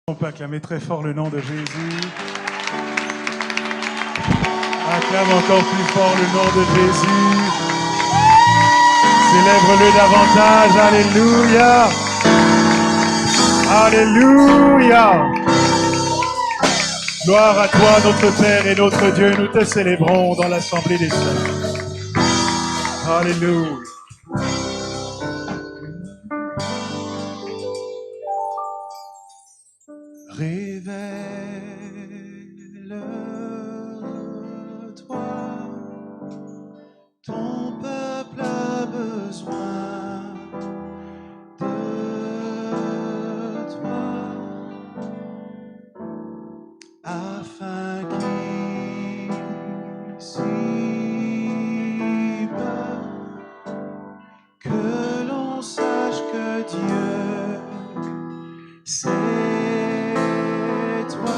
On peut acclamer très fort le nom de Jésus. Acclame encore plus fort le nom de Jésus. Célèbre-le davantage. Alléluia. Alléluia. Gloire à toi, notre Père et notre Dieu. Nous te célébrons dans l'assemblée des saints. Alléluia. Révèle-toi, ton peuple a besoin de toi, afin qu'ici bas, que l'on sache que Dieu, c'est toi.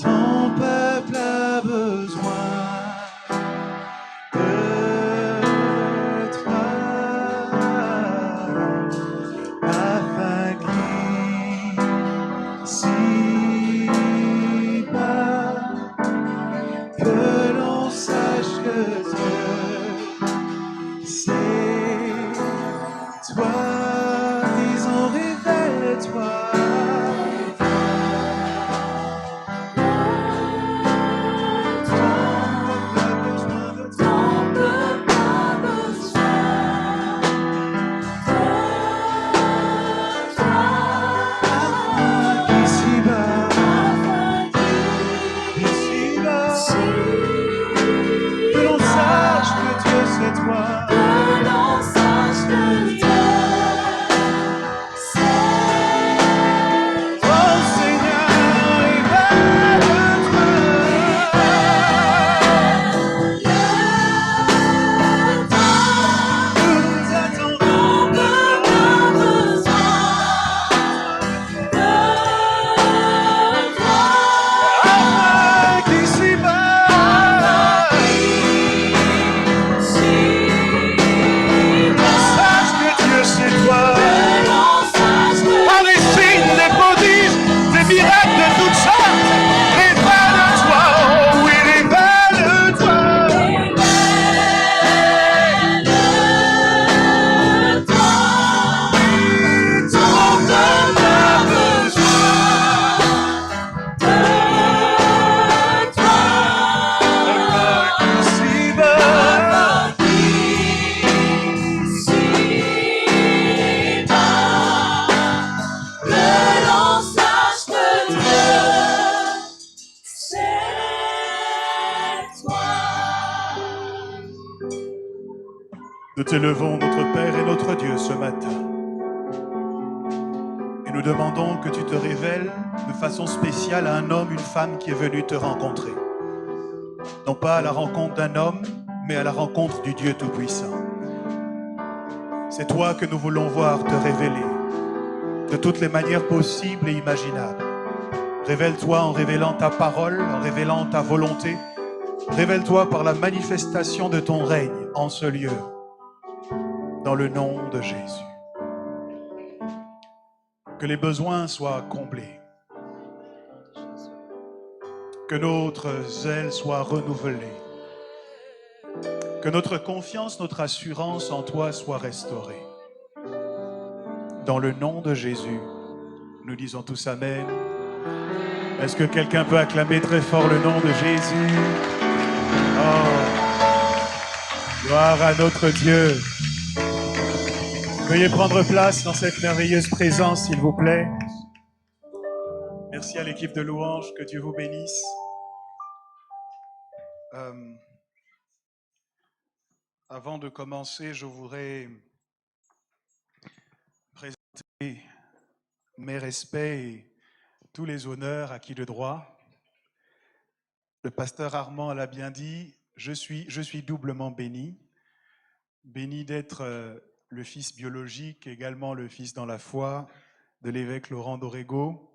Ton peuple a besoin de toi, afin qu'ici-bas, que l'on sache que Dieu, c'est toi. Disons, révèle-toi. Nous t'élevons, notre Père et notre Dieu, ce matin. Et nous demandons que tu te révèles de façon spéciale à un homme, une femme qui est venu te rencontrer. Non pas à la rencontre d'un homme, mais à la rencontre du Dieu Tout-Puissant. C'est toi que nous voulons voir te révéler de toutes les manières possibles et imaginables. Révèle-toi en révélant ta parole, en révélant ta volonté. Révèle-toi par la manifestation de ton règne en ce lieu. Dans le nom de Jésus. Que les besoins soient comblés. Que notre zèle soit renouvelé. Que notre confiance, notre assurance en toi soit restaurée. Dans le nom de Jésus, nous disons tous Amen. Est-ce que quelqu'un peut acclamer très fort le nom de Jésus? Oh, gloire à notre Dieu. Veuillez prendre place dans cette merveilleuse présence, s'il vous plaît. Merci à l'équipe de louanges, que Dieu vous bénisse. Avant de commencer, je voudrais présenter mes respects et tous les honneurs acquis de droit. Le pasteur Armand l'a bien dit, je suis doublement béni. Béni d'être le fils biologique, également le fils dans la foi de l'évêque Laurent d'Orego.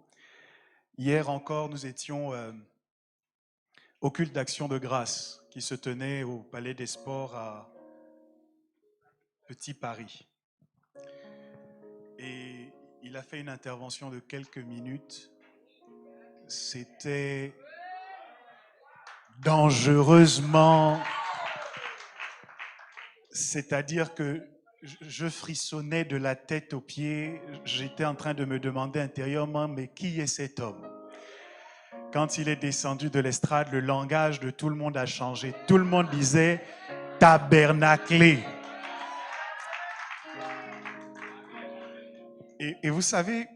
Hier encore, nous étions au culte d'action de grâce qui se tenait au Palais des Sports à Petit Paris. Et il a fait une intervention de quelques minutes. C'était dangereusement... C'est-à-dire que je frissonnais de la tête aux pieds. J'étais en train de me demander intérieurement, mais qui est cet homme? Quand il est descendu de l'estrade, le langage de tout le monde a changé. Tout le monde disait « tabernaclé ». Et vous savez,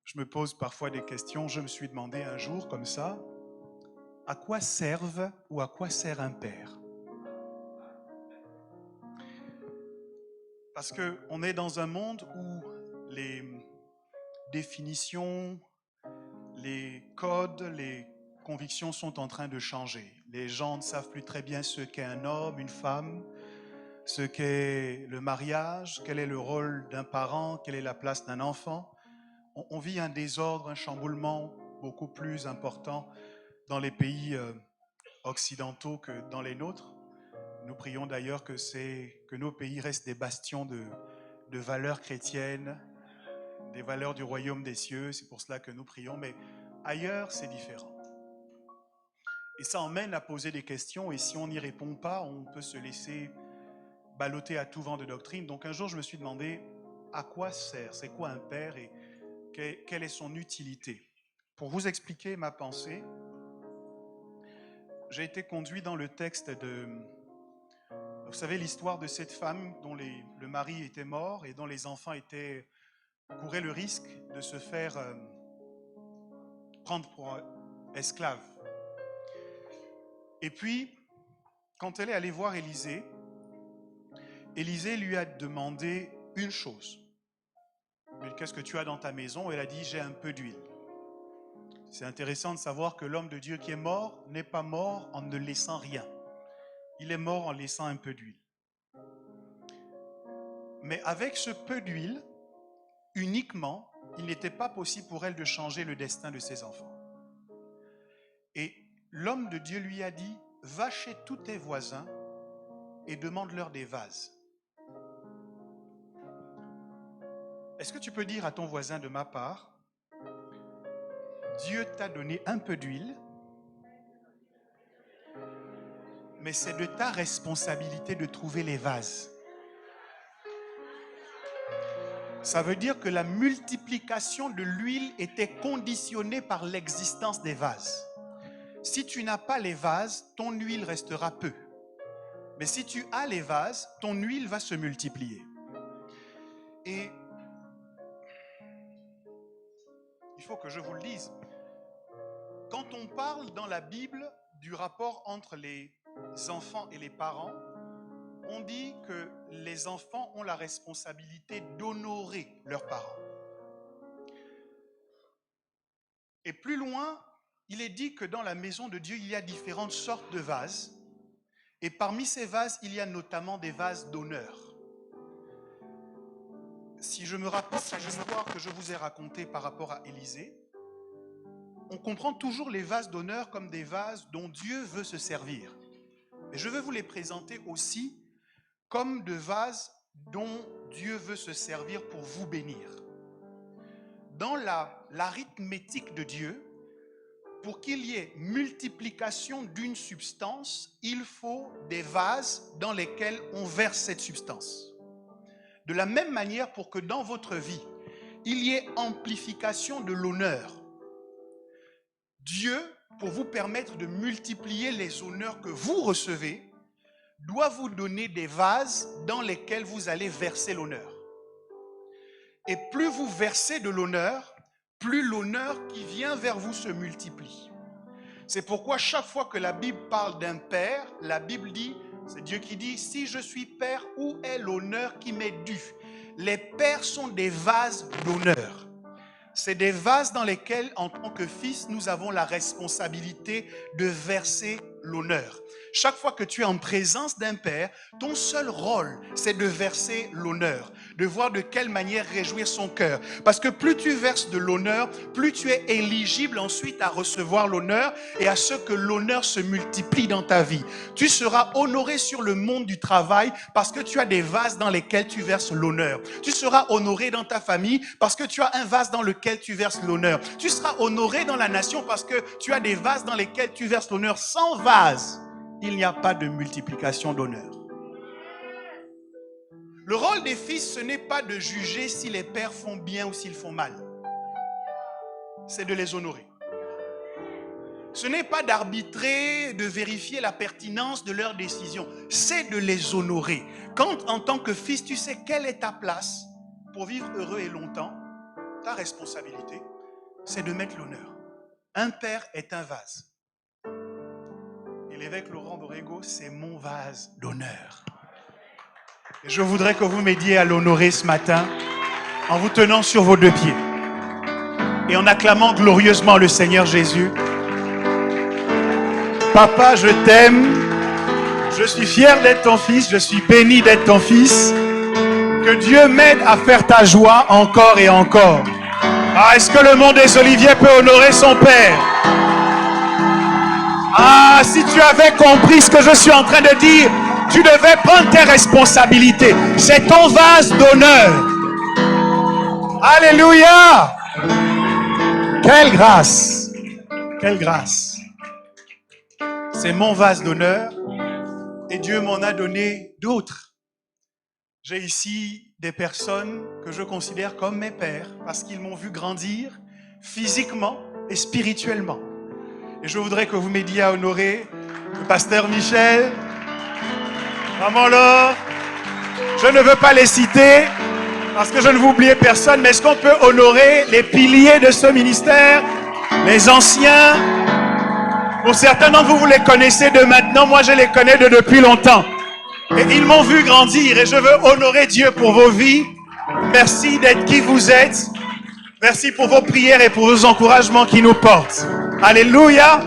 je me pose parfois des questions. Je me suis demandé un jour comme ça, à quoi servent ou à quoi sert un père? Parce qu'on est dans un monde où les définitions, les codes, les convictions sont en train de changer. Les gens ne savent plus très bien ce qu'est un homme, une femme, ce qu'est le mariage, quel est le rôle d'un parent, quelle est la place d'un enfant. On vit un désordre, un chamboulement beaucoup plus important dans les pays occidentaux que dans les nôtres. Nous prions d'ailleurs que nos pays restent des bastions de valeurs chrétiennes, des valeurs du royaume des cieux. C'est pour cela que nous prions. Mais ailleurs, c'est différent. Et ça emmène à poser des questions. Et si on n'y répond pas, on peut se laisser balloter à tout vent de doctrine. Donc un jour, je me suis demandé à quoi sert, c'est quoi un père et quelle est son utilité. Pour vous expliquer ma pensée, j'ai été conduit dans le texte de... Vous savez l'histoire de cette femme dont le mari était mort et dont les enfants couraient le risque de se faire prendre pour esclave. Et puis, quand elle est allée voir Élisée, Élisée lui a demandé une chose. Mais qu'est-ce que tu as dans ta maison? Elle a dit, j'ai un peu d'huile. C'est intéressant de savoir que l'homme de Dieu qui est mort n'est pas mort en ne laissant rien. Il est mort en laissant un peu d'huile. Mais avec ce peu d'huile, uniquement, il n'était pas possible pour elle de changer le destin de ses enfants. Et l'homme de Dieu lui a dit, va chez tous tes voisins et demande-leur des vases. Est-ce que tu peux dire à ton voisin de ma part, Dieu t'a donné un peu d'huile, mais c'est de ta responsabilité de trouver les vases. Ça veut dire que la multiplication de l'huile était conditionnée par l'existence des vases. Si tu n'as pas les vases, ton huile restera peu. Mais si tu as les vases, ton huile va se multiplier. Et il faut que je vous le dise. Quand on parle dans la Bible du rapport entre les enfants et les parents, on dit que les enfants ont la responsabilité d'honorer leurs parents. Et plus loin, il est dit que dans la maison de Dieu, il y a différentes sortes de vases. Et parmi ces vases, il y a notamment des vases d'honneur. Si je me rappelle l'histoire que je vous ai racontée par rapport à Élisée, on comprend toujours les vases d'honneur comme des vases dont Dieu veut se servir. Et je veux vous les présenter aussi comme de vases dont Dieu veut se servir pour vous bénir. Dans l'arithmétique de Dieu, pour qu'il y ait multiplication d'une substance, il faut des vases dans lesquels on verse cette substance. De la même manière, pour que dans votre vie, il y ait amplification de l'honneur, Dieu, pour vous permettre de multiplier les honneurs que vous recevez, doit vous donner des vases dans lesquels vous allez verser l'honneur. Et plus vous versez de l'honneur, plus l'honneur qui vient vers vous se multiplie. C'est pourquoi chaque fois que la Bible parle d'un père, la Bible dit, c'est Dieu qui dit, si je suis père, où est l'honneur qui m'est dû? Les pères sont des vases d'honneur. C'est des vases dans lesquels, en tant que fils, nous avons la responsabilité de verser l'honneur. Chaque fois que tu es en présence d'un père, ton seul rôle, c'est de verser l'honneur, de voir de quelle manière réjouir son cœur. Parce que plus tu verses de l'honneur, plus tu es éligible ensuite à recevoir l'honneur et à ce que l'honneur se multiplie dans ta vie. Tu seras honoré sur le monde du travail parce que tu as des vases dans lesquels tu verses l'honneur. Tu seras honoré dans ta famille parce que tu as un vase dans lequel tu verses l'honneur. Tu seras honoré dans la nation parce que tu as des vases dans lesquels tu verses l'honneur. Sans vase, il n'y a pas de multiplication d'honneur. Le rôle des fils, ce n'est pas de juger si les pères font bien ou s'ils font mal. C'est de les honorer. Ce n'est pas d'arbitrer, de vérifier la pertinence de leurs décisions. C'est de les honorer. Quand, en tant que fils, tu sais quelle est ta place pour vivre heureux et longtemps, ta responsabilité, c'est de mettre l'honneur. Un père est un vase. Et l'évêque Laurent Borrego, c'est mon vase d'honneur. Et je voudrais que vous m'aidiez à l'honorer ce matin en vous tenant sur vos deux pieds et en acclamant glorieusement le Seigneur Jésus. Papa, je t'aime. Je suis fier d'être ton fils. Je suis béni d'être ton fils. Que Dieu m'aide à faire ta joie encore et encore. Ah, est-ce que le monde des Oliviers peut honorer son Père? Ah, si tu avais compris ce que je suis en train de dire, tu devais prendre tes responsabilités. C'est ton vase d'honneur. Alléluia! Quelle grâce! Quelle grâce! C'est mon vase d'honneur et Dieu m'en a donné d'autres. J'ai ici des personnes que je considère comme mes pères parce qu'ils m'ont vu grandir physiquement et spirituellement. Et je voudrais que vous m'aidiez à honorer le pasteur Michel, maman Laure. Je ne veux pas les citer parce que je ne veux oublier personne, mais est-ce qu'on peut honorer les piliers de ce ministère, les anciens? Pour certains d'entre vous, vous les connaissez de maintenant, moi je les connais de depuis longtemps. Et ils m'ont vu grandir et je veux honorer Dieu pour vos vies. Merci d'être qui vous êtes. Merci pour vos prières et pour vos encouragements qui nous portent. Alléluia.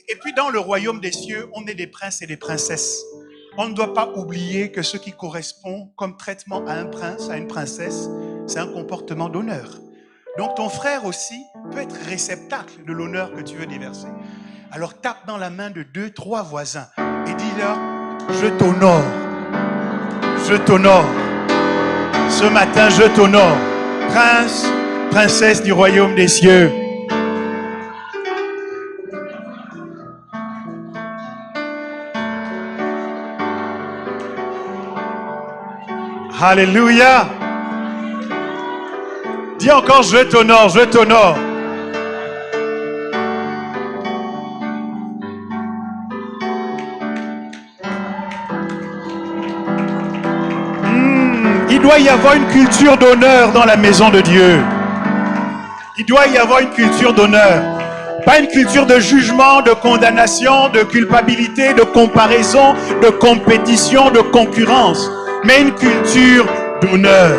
Et puis dans le royaume des cieux, on est des princes et des princesses. On ne doit pas oublier que ce qui correspond comme traitement à un prince, à une princesse, c'est un comportement d'honneur. Donc ton frère aussi peut être réceptacle de l'honneur que tu veux déverser. Alors tape dans la main de 2, 3 voisins et dis-leur, je t'honore. Je t'honore. Ce matin, je t'honore. Prince, princesse du royaume des cieux. Alléluia. Dis encore, je t'honore, je t'honore. Il doit y avoir une culture d'honneur dans la maison de Dieu. Il doit y avoir une culture d'honneur. Pas une culture de jugement, de condamnation, de culpabilité, de comparaison, de compétition, de concurrence. Mais une culture d'honneur.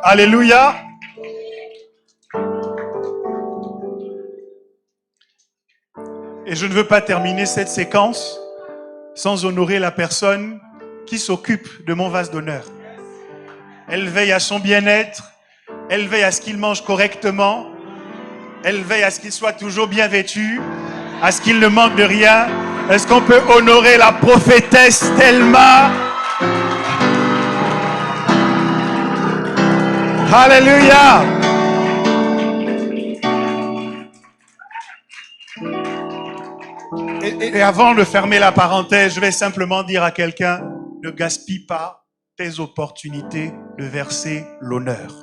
Alléluia. Et je ne veux pas terminer cette séquence sans honorer la personne qui s'occupe de mon vase d'honneur. Elle veille à son bien-être, elle veille à ce qu'il mange correctement, elle veille à ce qu'il soit toujours bien vêtu, à ce qu'il ne manque de rien. Est-ce qu'on peut honorer la prophétesse Thelma? Alléluia! Et avant de fermer la parenthèse, je vais simplement dire à quelqu'un, ne gaspille pas tes opportunités de verser l'honneur.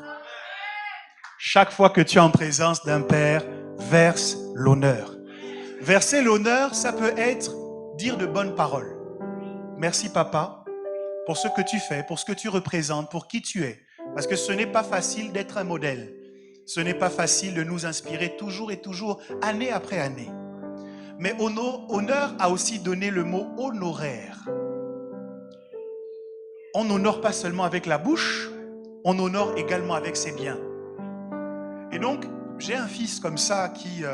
Chaque fois que tu es en présence d'un père, verse l'honneur. Verser l'honneur, ça peut être dire de bonnes paroles. Merci papa pour ce que tu fais, pour ce que tu représentes, pour qui tu es. Parce que ce n'est pas facile d'être un modèle. Ce n'est pas facile de nous inspirer toujours et toujours, année après année. Mais honneur a aussi donné le mot honoraire. On n'honore pas seulement avec la bouche, on honore également avec ses biens. Et donc, j'ai un fils comme ça qui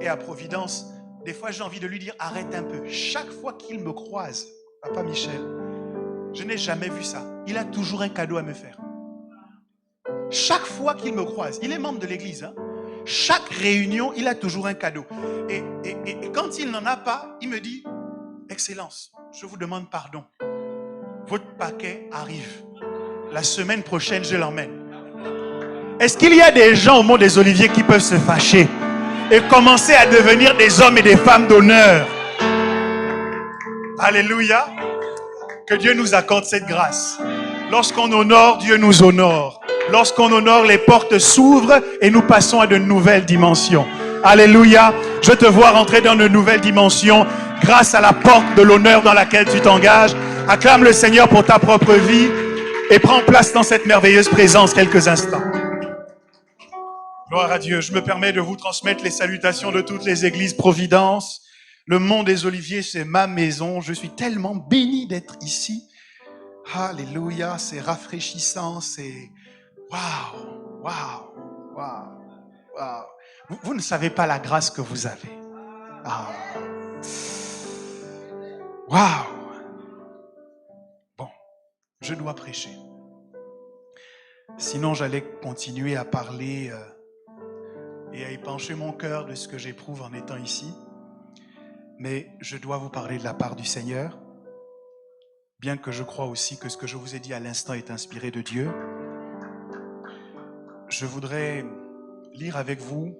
Et à Providence, des fois j'ai envie de lui dire, arrête un peu. Chaque fois qu'il me croise, Papa Michel, je n'ai jamais vu ça. Il a toujours un cadeau à me faire. Chaque fois qu'il me croise, il est membre de l'église. Hein? Chaque réunion, il a toujours un cadeau. Et quand il n'en a pas, il me dit, Excellence, je vous demande pardon. Votre paquet arrive. La semaine prochaine, je l'emmène. Est-ce qu'il y a des gens au monde des Oliviers qui peuvent se fâcher et commencer à devenir des hommes et des femmes d'honneur? Alléluia. Que Dieu nous accorde cette grâce. Lorsqu'on honore, Dieu nous honore. Lorsqu'on honore, les portes s'ouvrent et nous passons à de nouvelles dimensions. Alléluia. Je te vois rentrer dans de nouvelles dimensions grâce à la porte de l'honneur dans laquelle tu t'engages. Acclame le Seigneur pour ta propre vie et prends place dans cette merveilleuse présence quelques instants. Gloire à Dieu. Je me permets de vous transmettre les salutations de toutes les églises Providence. Le Mont des Oliviers, c'est ma maison. Je suis tellement béni d'être ici. Alléluia, c'est rafraîchissant, c'est... Waouh, waouh, waouh, waouh. Vous ne savez pas la grâce que vous avez. Ah. Waouh. Bon, je dois prêcher. Sinon, j'allais continuer à parler et à épancher mon cœur de ce que j'éprouve en étant ici. Mais je dois vous parler de la part du Seigneur, bien que je crois aussi que ce que je vous ai dit à l'instant est inspiré de Dieu. Je voudrais lire avec vous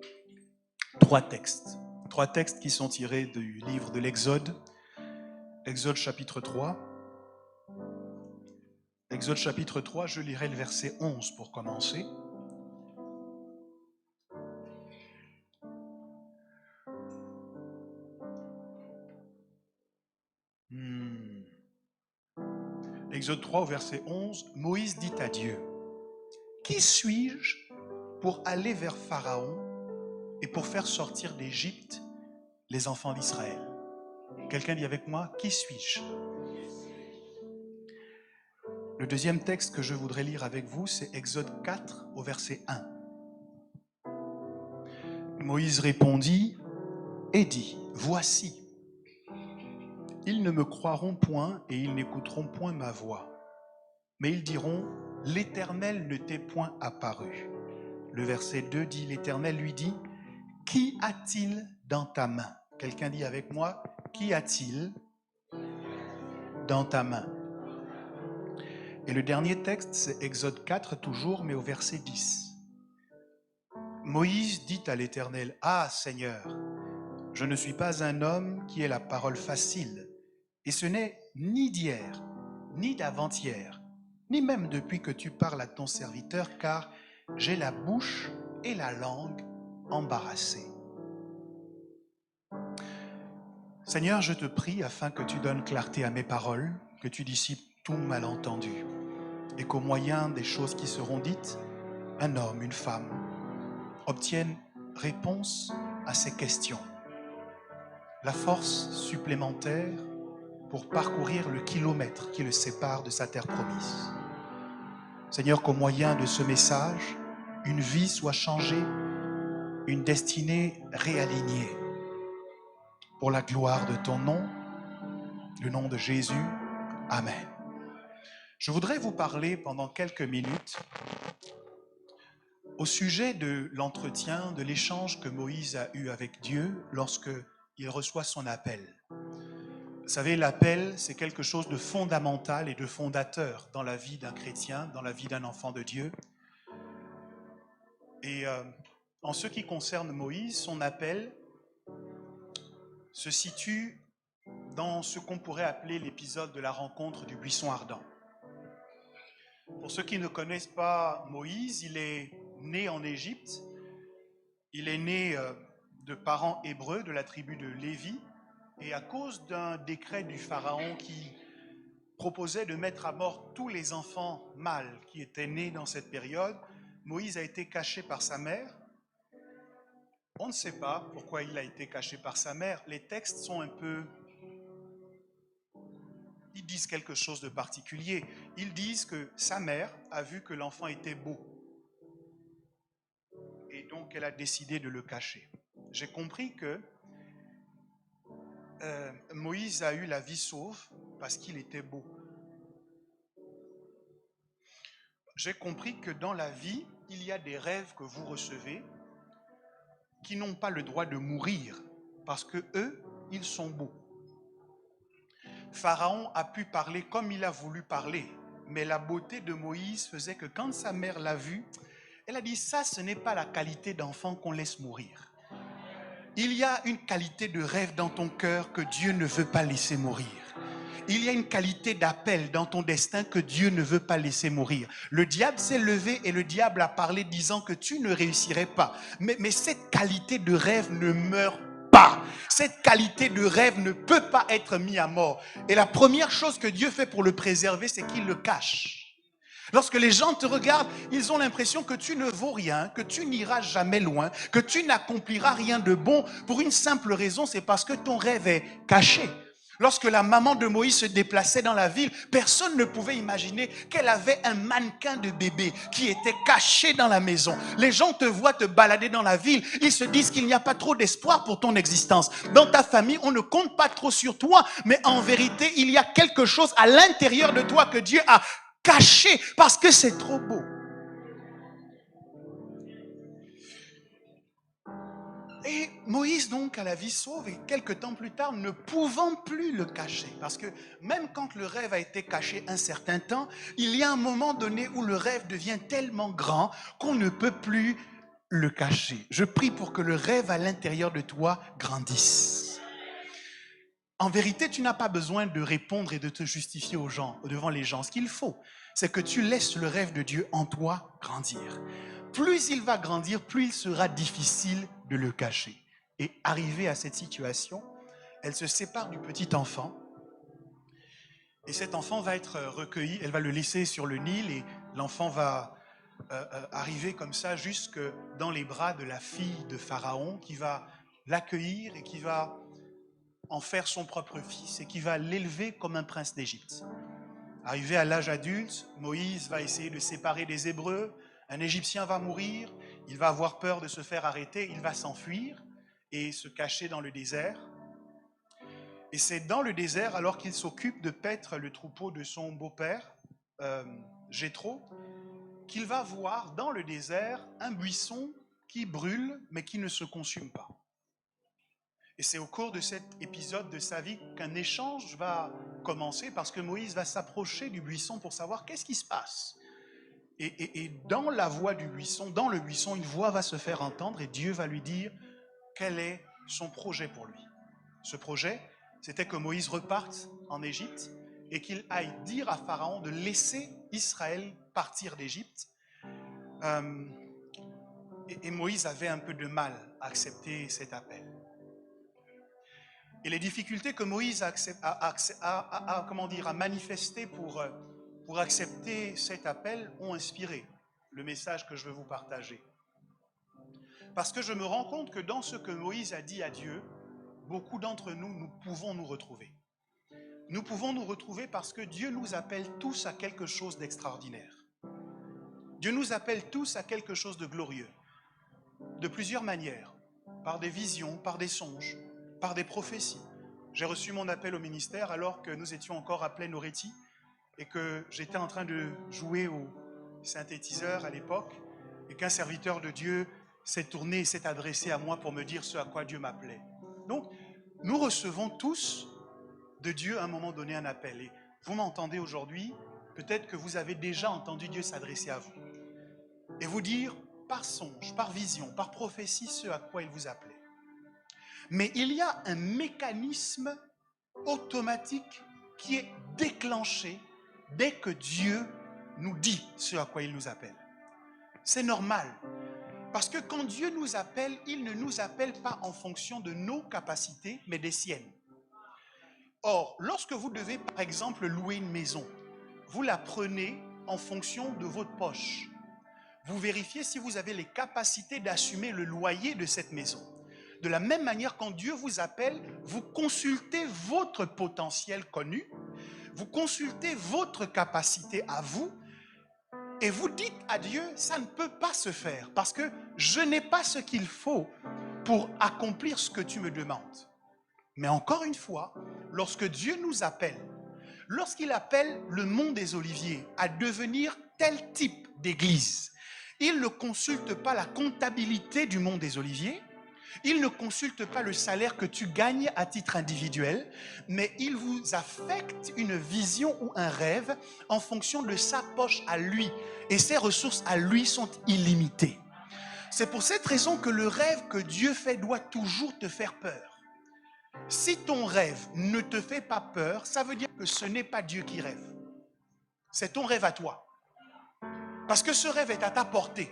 trois textes qui sont tirés du livre de l'Exode. Exode chapitre 3. Exode chapitre 3, je lirai le verset 11 pour commencer. Exode 3 au verset 11, Moïse dit à Dieu, « Qui suis-je pour aller vers Pharaon et pour faire sortir d'Égypte les enfants d'Israël ?» Quelqu'un dit avec moi, « Qui suis-je » Le deuxième texte que je voudrais lire avec vous, c'est Exode 4 au verset 1. Moïse répondit et dit, « Voici, ils ne me croiront point et ils n'écouteront point ma voix. Mais ils diront, l'Éternel ne t'est point apparu. » Le verset 2 dit, l'Éternel lui dit, « Qui a-t-il dans ta main ?» Quelqu'un dit avec moi, « Qui a-t-il dans ta main ?» Et le dernier texte, c'est Exode 4 toujours, mais au verset 10. Moïse dit à l'Éternel, « Ah Seigneur, je ne suis pas un homme qui ait la parole facile, et ce n'est ni d'hier, ni d'avant-hier, ni même depuis que tu parles à ton serviteur, car j'ai la bouche et la langue embarrassées. » Seigneur, je te prie afin que tu donnes clarté à mes paroles, que tu dissipes tout malentendu, et qu'au moyen des choses qui seront dites, un homme, une femme, obtiennent réponse à ces questions. La force supplémentaire pour parcourir le kilomètre qui le sépare de sa terre promise. Seigneur, qu'au moyen de ce message, une vie soit changée, une destinée réalignée. Pour la gloire de ton nom, le nom de Jésus, Amen. Je voudrais vous parler pendant quelques minutes au sujet de l'entretien, de l'échange que Moïse a eu avec Dieu lorsque il reçoit son appel. Vous savez, l'appel, c'est quelque chose de fondamental et de fondateur dans la vie d'un chrétien, dans la vie d'un enfant de Dieu. Et en ce qui concerne Moïse, son appel se situe dans ce qu'on pourrait appeler l'épisode de la rencontre du buisson ardent. Pour ceux qui ne connaissent pas Moïse, il est né en Égypte. Il est né de parents hébreux de la tribu de Lévi. Et à cause d'un décret du pharaon qui proposait de mettre à mort tous les enfants mâles qui étaient nés dans cette période, Moïse a été caché par sa mère. On ne sait pas pourquoi il a été caché par sa mère. Les textes sont un peu... Ils disent quelque chose de particulier. Ils disent que sa mère a vu que l'enfant était beau. Et donc, elle a décidé de le cacher. j'ai compris que Moïse a eu la vie sauve parce qu'il était beau. J'ai compris que dans la vie, il y a des rêves que vous recevez qui n'ont pas le droit de mourir parce que eux, ils sont beaux. Pharaon a pu parler comme il a voulu parler, mais la beauté de Moïse faisait que quand sa mère l'a vu, elle a dit, ça, ce n'est pas la qualité d'enfant qu'on laisse mourir. Il y a une qualité de rêve dans ton cœur que Dieu ne veut pas laisser mourir. Il y a une qualité d'appel dans ton destin que Dieu ne veut pas laisser mourir. Le diable s'est levé et le diable a parlé disant que tu ne réussirais pas. Mais cette qualité de rêve ne meurt pas. Cette qualité de rêve ne peut pas être mise à mort. Et la première chose que Dieu fait pour le préserver, c'est qu'il le cache. Lorsque les gens te regardent, ils ont l'impression que tu ne vaux rien, que tu n'iras jamais loin, que tu n'accompliras rien de bon. Pour une simple raison, c'est parce que ton rêve est caché. Lorsque la maman de Moïse se déplaçait dans la ville, personne ne pouvait imaginer qu'elle avait un mannequin de bébé qui était caché dans la maison. Les gens te voient te balader dans la ville, ils se disent qu'il n'y a pas trop d'espoir pour ton existence. Dans ta famille, on ne compte pas trop sur toi, mais en vérité, il y a quelque chose à l'intérieur de toi que Dieu a caché parce que c'est trop beau. Et Moïse donc a la vie sauve et quelques temps plus tard ne pouvant plus le cacher, parce que même quand le rêve a été caché un certain temps, il y a un moment donné où le rêve devient tellement grand qu'on ne peut plus le cacher. Je prie pour que le rêve à l'intérieur de toi grandisse. En vérité, tu n'as pas besoin de répondre et de te justifier aux gens, devant les gens. Ce qu'il faut, c'est que tu laisses le rêve de Dieu en toi grandir. Plus il va grandir, plus il sera difficile de le cacher. Et arrivée à cette situation, elle se sépare du petit enfant. Et cet enfant va être recueilli, elle va le laisser sur le Nil et l'enfant va arriver comme ça jusque dans les bras de la fille de Pharaon qui va l'accueillir et qui va en faire son propre fils et qui va l'élever comme un prince d'Égypte. Arrivé à l'âge adulte, Moïse va essayer de séparer des Hébreux. Un Égyptien va mourir, il va avoir peur de se faire arrêter, il va s'enfuir et se cacher dans le désert. Et c'est dans le désert, alors qu'il s'occupe de paître le troupeau de son beau-père, Jéthro, qu'il va voir dans le désert un buisson qui brûle mais qui ne se consume pas. Et c'est au cours de cet épisode de sa vie qu'un échange va commencer parce que Moïse va s'approcher du buisson pour savoir qu'est-ce qui se passe. Et dans la voix du buisson, dans le buisson, une voix va se faire entendre et Dieu va lui dire quel est son projet pour lui. Ce projet, c'était que Moïse reparte en Égypte et qu'il aille dire à Pharaon de laisser Israël partir d'Égypte. Et Moïse avait un peu de mal à accepter cet appel. Et les difficultés que Moïse a manifestées pour accepter cet appel ont inspiré le message que je veux vous partager. Parce que je me rends compte que dans ce que Moïse a dit à Dieu, beaucoup d'entre nous, nous pouvons nous retrouver. Nous pouvons nous retrouver parce que Dieu nous appelle tous à quelque chose d'extraordinaire. Dieu nous appelle tous à quelque chose de glorieux, de plusieurs manières, par des visions, par des songes, par des prophéties. J'ai reçu mon appel au ministère alors que nous étions encore à Plaine-Oretti et que j'étais en train de jouer au synthétiseur à l'époque et qu'un serviteur de Dieu s'est tourné et s'est adressé à moi pour me dire ce à quoi Dieu m'appelait. Donc, nous recevons tous de Dieu à un moment donné un appel. Et vous m'entendez aujourd'hui, peut-être que vous avez déjà entendu Dieu s'adresser à vous et vous dire par songe, par vision, par prophétie ce à quoi il vous appelait. Mais il y a un mécanisme automatique qui est déclenché dès que Dieu nous dit ce à quoi il nous appelle. C'est normal. Parce que quand Dieu nous appelle, il ne nous appelle pas en fonction de nos capacités, mais des siennes. Or, lorsque vous devez, par exemple, louer une maison, vous la prenez en fonction de votre poche. Vous vérifiez si vous avez les capacités d'assumer le loyer de cette maison. De la même manière, quand Dieu vous appelle, vous consultez votre potentiel connu, vous consultez votre capacité à vous, et vous dites à Dieu, ça ne peut pas se faire, parce que je n'ai pas ce qu'il faut pour accomplir ce que tu me demandes. Mais encore une fois, lorsque Dieu nous appelle, lorsqu'il appelle le Mont des Oliviers à devenir tel type d'église, il ne consulte pas la comptabilité du Mont des Oliviers, il ne consulte pas le salaire que tu gagnes à titre individuel, mais il vous affecte une vision ou un rêve en fonction de sa poche à lui. Et ses ressources à lui sont illimitées. C'est pour cette raison que le rêve que Dieu fait doit toujours te faire peur. Si ton rêve ne te fait pas peur, ça veut dire que ce n'est pas Dieu qui rêve. C'est ton rêve à toi. Parce que ce rêve est à ta portée.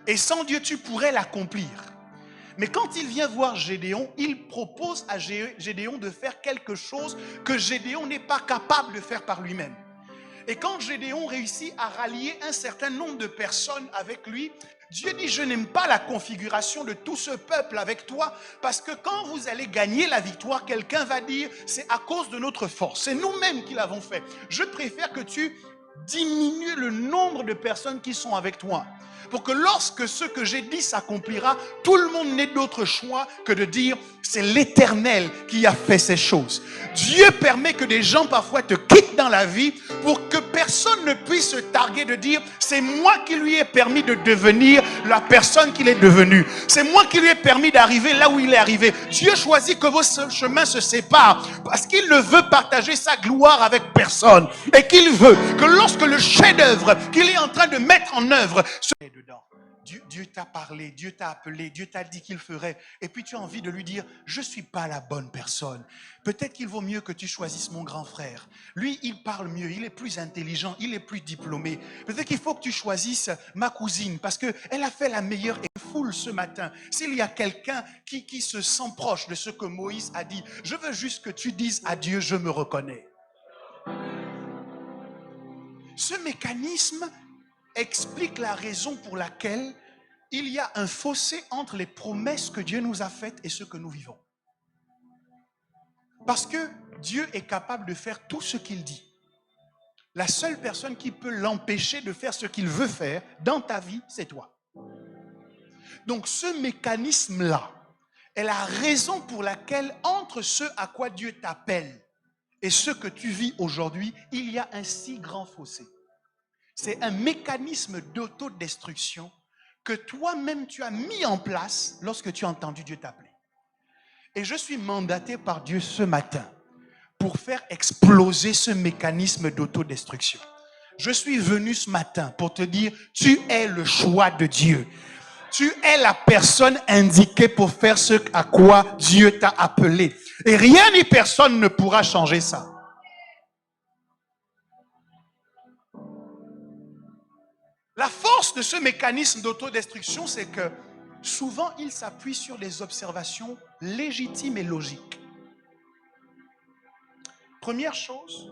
Et sans Dieu, tu pourrais l'accomplir. Mais quand il vient voir Gédéon, il propose à Gédéon de faire quelque chose que Gédéon n'est pas capable de faire par lui-même. Et quand Gédéon réussit à rallier un certain nombre de personnes avec lui, Dieu dit, je n'aime pas la configuration de tout ce peuple avec toi, parce que quand vous allez gagner la victoire, quelqu'un va dire, c'est à cause de notre force, c'est nous-mêmes qui l'avons fait. Je préfère que tu diminues le nombre de personnes qui sont avec toi, pour que lorsque ce que j'ai dit s'accomplira, tout le monde n'ait d'autre choix que de dire, c'est l'Éternel qui a fait ces choses. Dieu permet que des gens parfois te quittent dans la vie pour que personne ne puisse se targuer de dire, c'est moi qui lui ai permis de devenir la personne qu'il est devenu. C'est moi qui lui ai permis d'arriver là où il est arrivé. Dieu choisit que vos chemins se séparent parce qu'il ne veut partager sa gloire avec personne et qu'il veut que lorsque le chef-d'œuvre qu'il est en train de mettre en œuvre soit dedans. Dieu t'a parlé, Dieu t'a appelé, Dieu t'a dit qu'il ferait. Et puis tu as envie de lui dire, je ne suis pas la bonne personne. Peut-être qu'il vaut mieux que tu choisisses mon grand frère. Lui, il parle mieux, il est plus intelligent, il est plus diplômé. Peut-être qu'il faut que tu choisisses ma cousine parce qu'elle a fait la meilleure foule ce matin. S'il y a quelqu'un qui se sent proche de ce que Moïse a dit, je veux juste que tu dises à Dieu, je me reconnais. Ce mécanisme explique la raison pour laquelle il y a un fossé entre les promesses que Dieu nous a faites et ce que nous vivons. Parce que Dieu est capable de faire tout ce qu'il dit. La seule personne qui peut l'empêcher de faire ce qu'il veut faire dans ta vie, c'est toi. Donc ce mécanisme-là est la raison pour laquelle entre ce à quoi Dieu t'appelle et ce que tu vis aujourd'hui, il y a un si grand fossé. C'est un mécanisme d'autodestruction que toi-même tu as mis en place lorsque tu as entendu Dieu t'appeler. Et je suis mandaté par Dieu ce matin pour faire exploser ce mécanisme d'autodestruction. Je suis venu ce matin pour te dire, tu es le choix de Dieu. Tu es la personne indiquée pour faire ce à quoi Dieu t'a appelé. Et rien ni personne ne pourra changer ça. La force de ce mécanisme d'autodestruction, c'est que souvent, il s'appuie sur des observations légitimes et logiques. Première chose,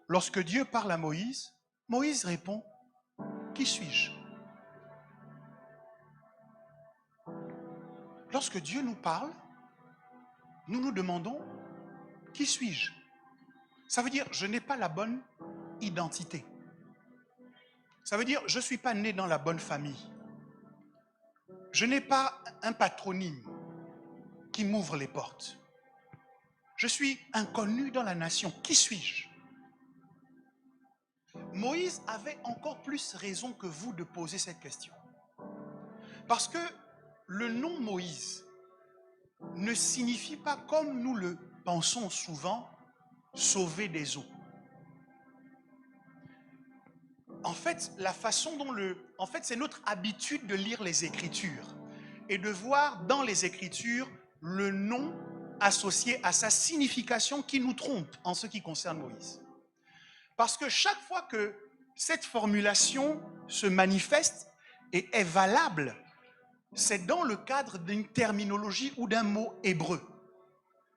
lorsque Dieu parle à Moïse, Moïse répond, « Qui suis-je » Lorsque Dieu nous parle, nous nous demandons, « Qui suis-je » Ça veut dire, je n'ai pas la bonne identité. Ça veut dire, je ne suis pas né dans la bonne famille. Je n'ai pas un patronyme qui m'ouvre les portes. Je suis inconnu dans la nation. Qui suis-je? Moïse avait encore plus raison que vous de poser cette question. Parce que le nom Moïse ne signifie pas, comme nous le pensons souvent, sauver des eaux. En fait, la façon dont c'est notre habitude de lire les Écritures et de voir dans les Écritures le nom associé à sa signification qui nous trompe en ce qui concerne Moïse. Parce que chaque fois que cette formulation se manifeste et est valable, c'est dans le cadre d'une terminologie ou d'un mot hébreu.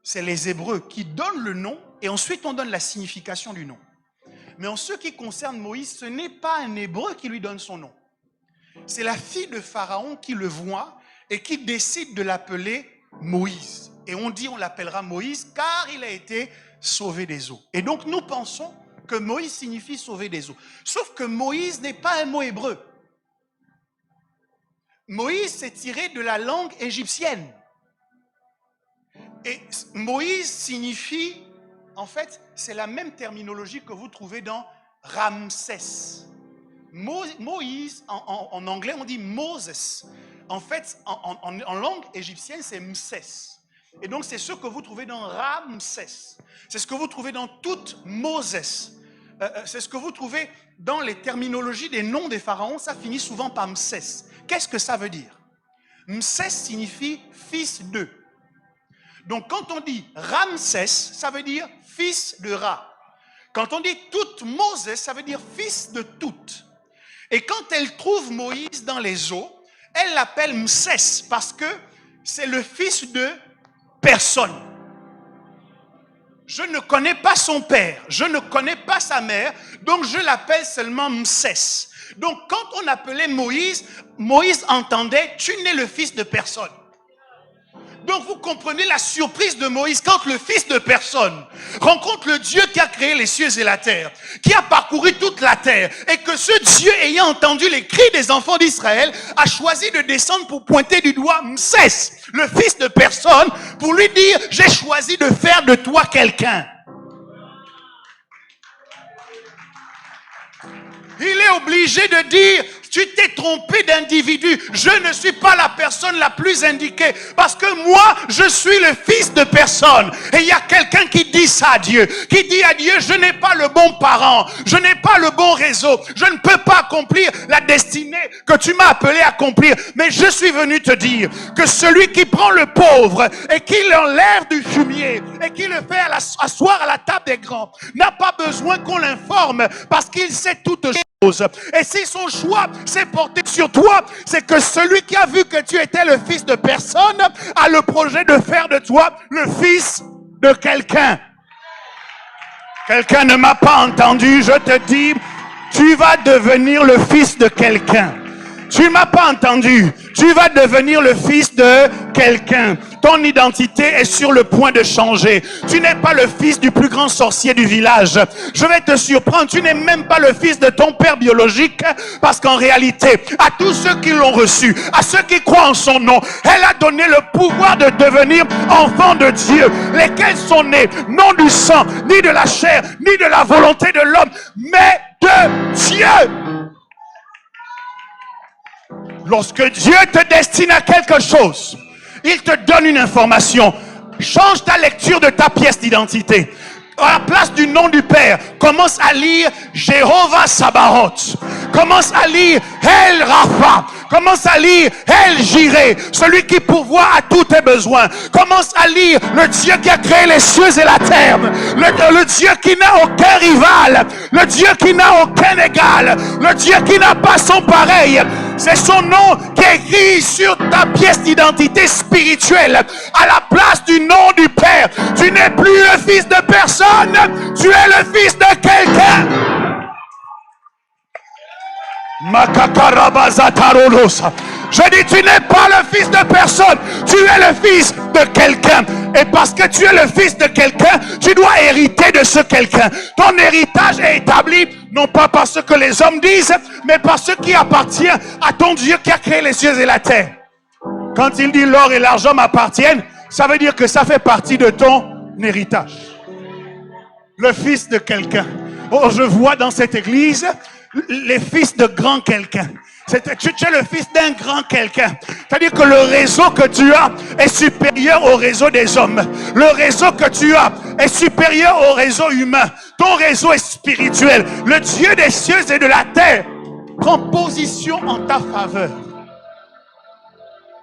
C'est les Hébreux qui donnent le nom et ensuite on donne la signification du nom. Mais en ce qui concerne Moïse, ce n'est pas un Hébreu qui lui donne son nom. C'est la fille de Pharaon qui le voit et qui décide de l'appeler Moïse. Et on dit on l'appellera Moïse car il a été sauvé des eaux. Et donc nous pensons que Moïse signifie sauver des eaux. Sauf que Moïse n'est pas un mot hébreu. Moïse s'est tiré de la langue égyptienne. Et Moïse signifie, en fait, c'est la même terminologie que vous trouvez dans Ramsès. Moïse, en anglais, on dit Moses. En fait, en langue égyptienne, c'est Msès. Et donc, c'est ce que vous trouvez dans Ramsès. C'est ce que vous trouvez dans toute Moses. C'est ce que vous trouvez dans les terminologies des noms des pharaons. Ça finit souvent par Msès. Qu'est-ce que ça veut dire? Msès signifie fils de. Donc, quand on dit Ramsès, ça veut dire fils de Ra. Quand on dit toute Moses, ça veut dire fils de toute. Et quand elle trouve Moïse dans les eaux, elle l'appelle Msès parce que c'est le fils de personne. Je ne connais pas son père, je ne connais pas sa mère, donc je l'appelle seulement Msès. Donc quand on appelait Moïse, Moïse entendait, tu n'es le fils de personne. Donc vous comprenez la surprise de Moïse quand le fils de personne rencontre le Dieu qui a créé les cieux et la terre, qui a parcouru toute la terre, et que ce Dieu, ayant entendu les cris des enfants d'Israël, a choisi de descendre pour pointer du doigt Msès, le fils de personne, pour lui dire, j'ai choisi de faire de toi quelqu'un. Il est obligé de dire, tu t'es trompé d'individu. Je ne suis pas la personne la plus indiquée. Parce que moi, je suis le fils de personne. Et il y a quelqu'un qui dit ça à Dieu. Qui dit à Dieu, je n'ai pas le bon parent. Je n'ai pas le bon réseau. Je ne peux pas accomplir la destinée que tu m'as appelé à accomplir. Mais je suis venu te dire que celui qui prend le pauvre et qui l'enlève du fumier et qui le fait asseoir à la table des grands n'a pas besoin qu'on l'informe parce qu'il sait toutes choses. Et si son choix s'est porté sur toi, c'est que celui qui a vu que tu étais le fils de personne a le projet de faire de toi le fils de quelqu'un. Quelqu'un ne m'a pas entendu, je te dis, tu vas devenir le fils de quelqu'un. Tu ne m'as pas entendu. Tu vas devenir le fils de quelqu'un. Ton identité est sur le point de changer. Tu n'es pas le fils du plus grand sorcier du village. Je vais te surprendre. Tu n'es même pas le fils de ton père biologique. Parce qu'en réalité, à tous ceux qui l'ont reçu, à ceux qui croient en son nom, elle a donné le pouvoir de devenir enfants de Dieu. Lesquels sont nés, non du sang, ni de la chair, ni de la volonté de l'homme, mais de Dieu. Lorsque Dieu te destine à quelque chose, il te donne une information. Change ta lecture de ta pièce d'identité. À la place du nom du Père, commence à lire Jéhovah Sabaoth. Commence à lire El Rapha. Commence à lire El Jireh, celui qui pourvoit à tous tes besoins. Commence à lire le Dieu qui a créé les cieux et la terre. Le Dieu qui n'a aucun rival. Le Dieu qui n'a aucun égal. Le Dieu qui n'a pas son pareil. C'est son nom qui est écrit sur ta pièce d'identité spirituelle. À la place du nom du Père, tu n'es plus le fils de personne. Tu es le fils de quelqu'un. Je dis, tu n'es pas le fils de personne, tu es le fils de quelqu'un. Et parce que tu es le fils de quelqu'un, tu dois hériter de ce quelqu'un. Ton héritage est établi non pas par ce que les hommes disent, mais par ce qui appartient à ton Dieu qui a créé les cieux et la terre. Quand il dit l'or et l'argent m'appartiennent, ça veut dire que ça fait partie de ton héritage. Le fils de quelqu'un. Oh, je vois dans cette église les fils de grand quelqu'un. Tu es le fils d'un grand quelqu'un. C'est-à-dire que le réseau que tu as est supérieur au réseau des hommes. Le réseau que tu as est supérieur au réseau humain. Ton réseau est spirituel. Le Dieu des cieux et de la terre prend position en ta faveur.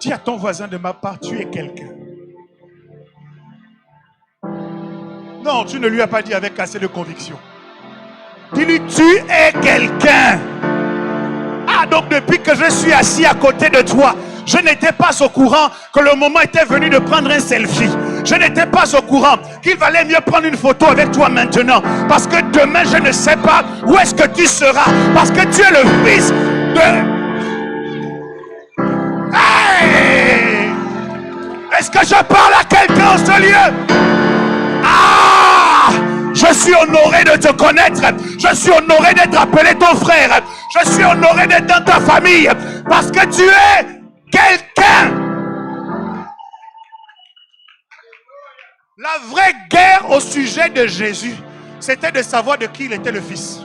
Dis à ton voisin, de ma part, tu es quelqu'un. Non, tu ne lui as pas dit avec assez de conviction. Dis-lui, tu es quelqu'un. Ah, donc depuis que je suis assis à côté de toi, je n'étais pas au courant que le moment était venu de prendre un selfie. Je n'étais pas au courant qu'il valait mieux prendre une photo avec toi maintenant. Parce que demain, je ne sais pas où est-ce que tu seras. Parce que tu es le fils de... Hey! Est-ce que je parle à quelqu'un en ce lieu? Ah! Je suis honoré de te connaître. Je suis honoré d'être appelé ton frère. Je suis honoré d'être dans ta famille. Parce que tu es quelqu'un. La vraie guerre au sujet de Jésus, c'était de savoir de qui il était le fils.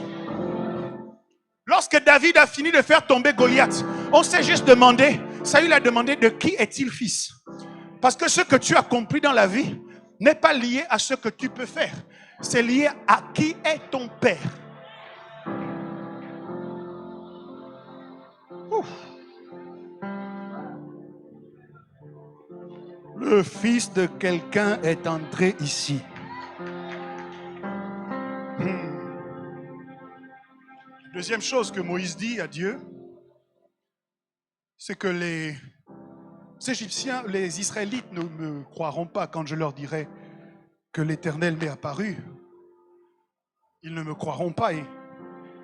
Lorsque David a fini de faire tomber Goliath, on s'est juste demandé, Saül a demandé de qui est-il fils? Parce que ce que tu as compris dans la vie n'est pas lié à ce que tu peux faire. C'est lié à qui est ton père. Ouf. Le fils de quelqu'un est entré ici. Deuxième chose que Moïse dit à Dieu, c'est que les Égyptiens, les Israélites ne me croiront pas quand je leur dirai que l'Éternel m'est apparu. Ils ne me croiront pas. Et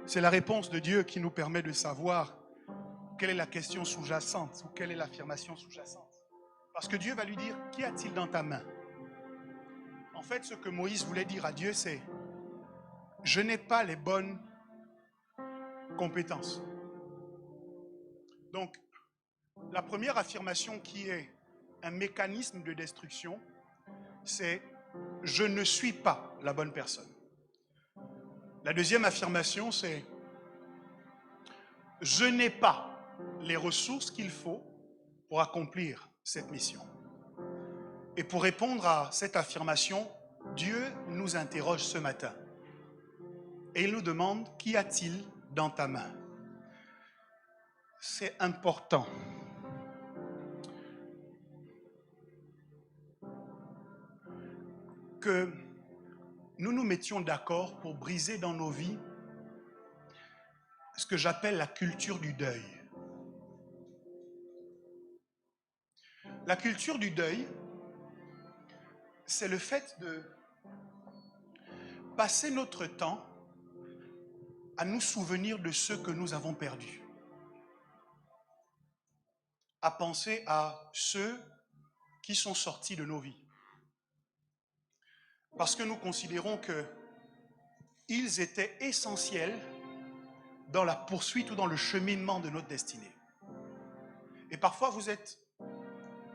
c'est la réponse de Dieu qui nous permet de savoir quelle est la question sous-jacente ou quelle est l'affirmation sous-jacente. Parce que Dieu va lui dire, qu'y a-t-il dans ta main? En fait, ce que Moïse voulait dire à Dieu, c'est, je n'ai pas les bonnes compétences. Donc, la première affirmation qui est un mécanisme de destruction, c'est je ne suis pas la bonne personne. La deuxième affirmation, c'est je n'ai pas les ressources qu'il faut pour accomplir cette mission. Et pour répondre à cette affirmation, Dieu nous interroge ce matin. Et il nous demande, qu'y a-t-il dans ta main? C'est important. Que nous nous mettions d'accord pour briser dans nos vies ce que j'appelle la culture du deuil. La culture du deuil, c'est le fait de passer notre temps à nous souvenir de ceux que nous avons perdus, à penser à ceux qui sont sortis de nos vies. Parce que nous considérons qu'ils étaient essentiels dans la poursuite ou dans le cheminement de notre destinée. Et parfois vous êtes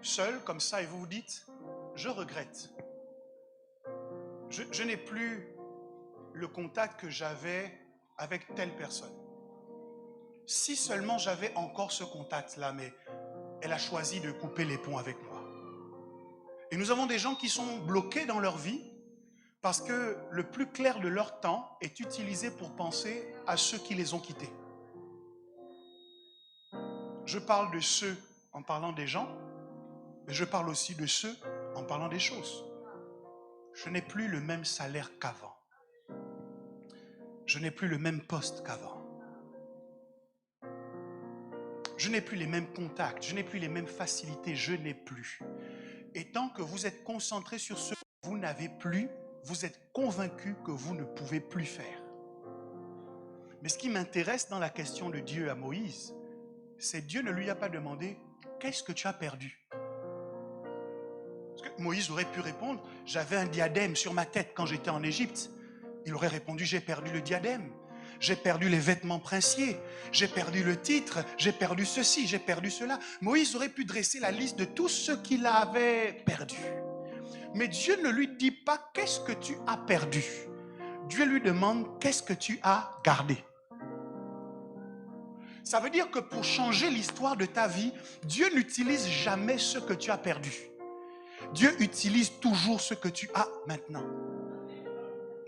seul comme ça et vous vous dites, je regrette. Je n'ai plus le contact que j'avais avec telle personne. Si seulement j'avais encore ce contact-là, mais elle a choisi de couper les ponts avec moi. Et nous avons des gens qui sont bloqués dans leur vie parce que le plus clair de leur temps est utilisé pour penser à ceux qui les ont quittés. Je parle de ceux en parlant des gens, mais je parle aussi de ceux en parlant des choses. Je n'ai plus le même salaire qu'avant. Je n'ai plus le même poste qu'avant. Je n'ai plus les mêmes contacts, je n'ai plus les mêmes facilités, je n'ai plus. Et tant que vous êtes concentré sur ce que vous n'avez plus, vous êtes convaincu que vous ne pouvez plus faire. Mais ce qui m'intéresse dans la question de Dieu à Moïse, c'est Dieu ne lui a pas demandé « Qu'est-ce que tu as perdu ?» Parce que Moïse aurait pu répondre « J'avais un diadème sur ma tête quand j'étais en Égypte. » Il aurait répondu « J'ai perdu le diadème. J'ai perdu les vêtements princiers. J'ai perdu le titre. J'ai perdu ceci. J'ai perdu cela. » Moïse aurait pu dresser la liste de tout ce qu'il avait perdu. Mais Dieu ne lui dit pas « Qu'est-ce que tu as perdu ?» Dieu lui demande « Qu'est-ce que tu as gardé ?» Ça veut dire que pour changer l'histoire de ta vie, Dieu n'utilise jamais ce que tu as perdu. Dieu utilise toujours ce que tu as maintenant.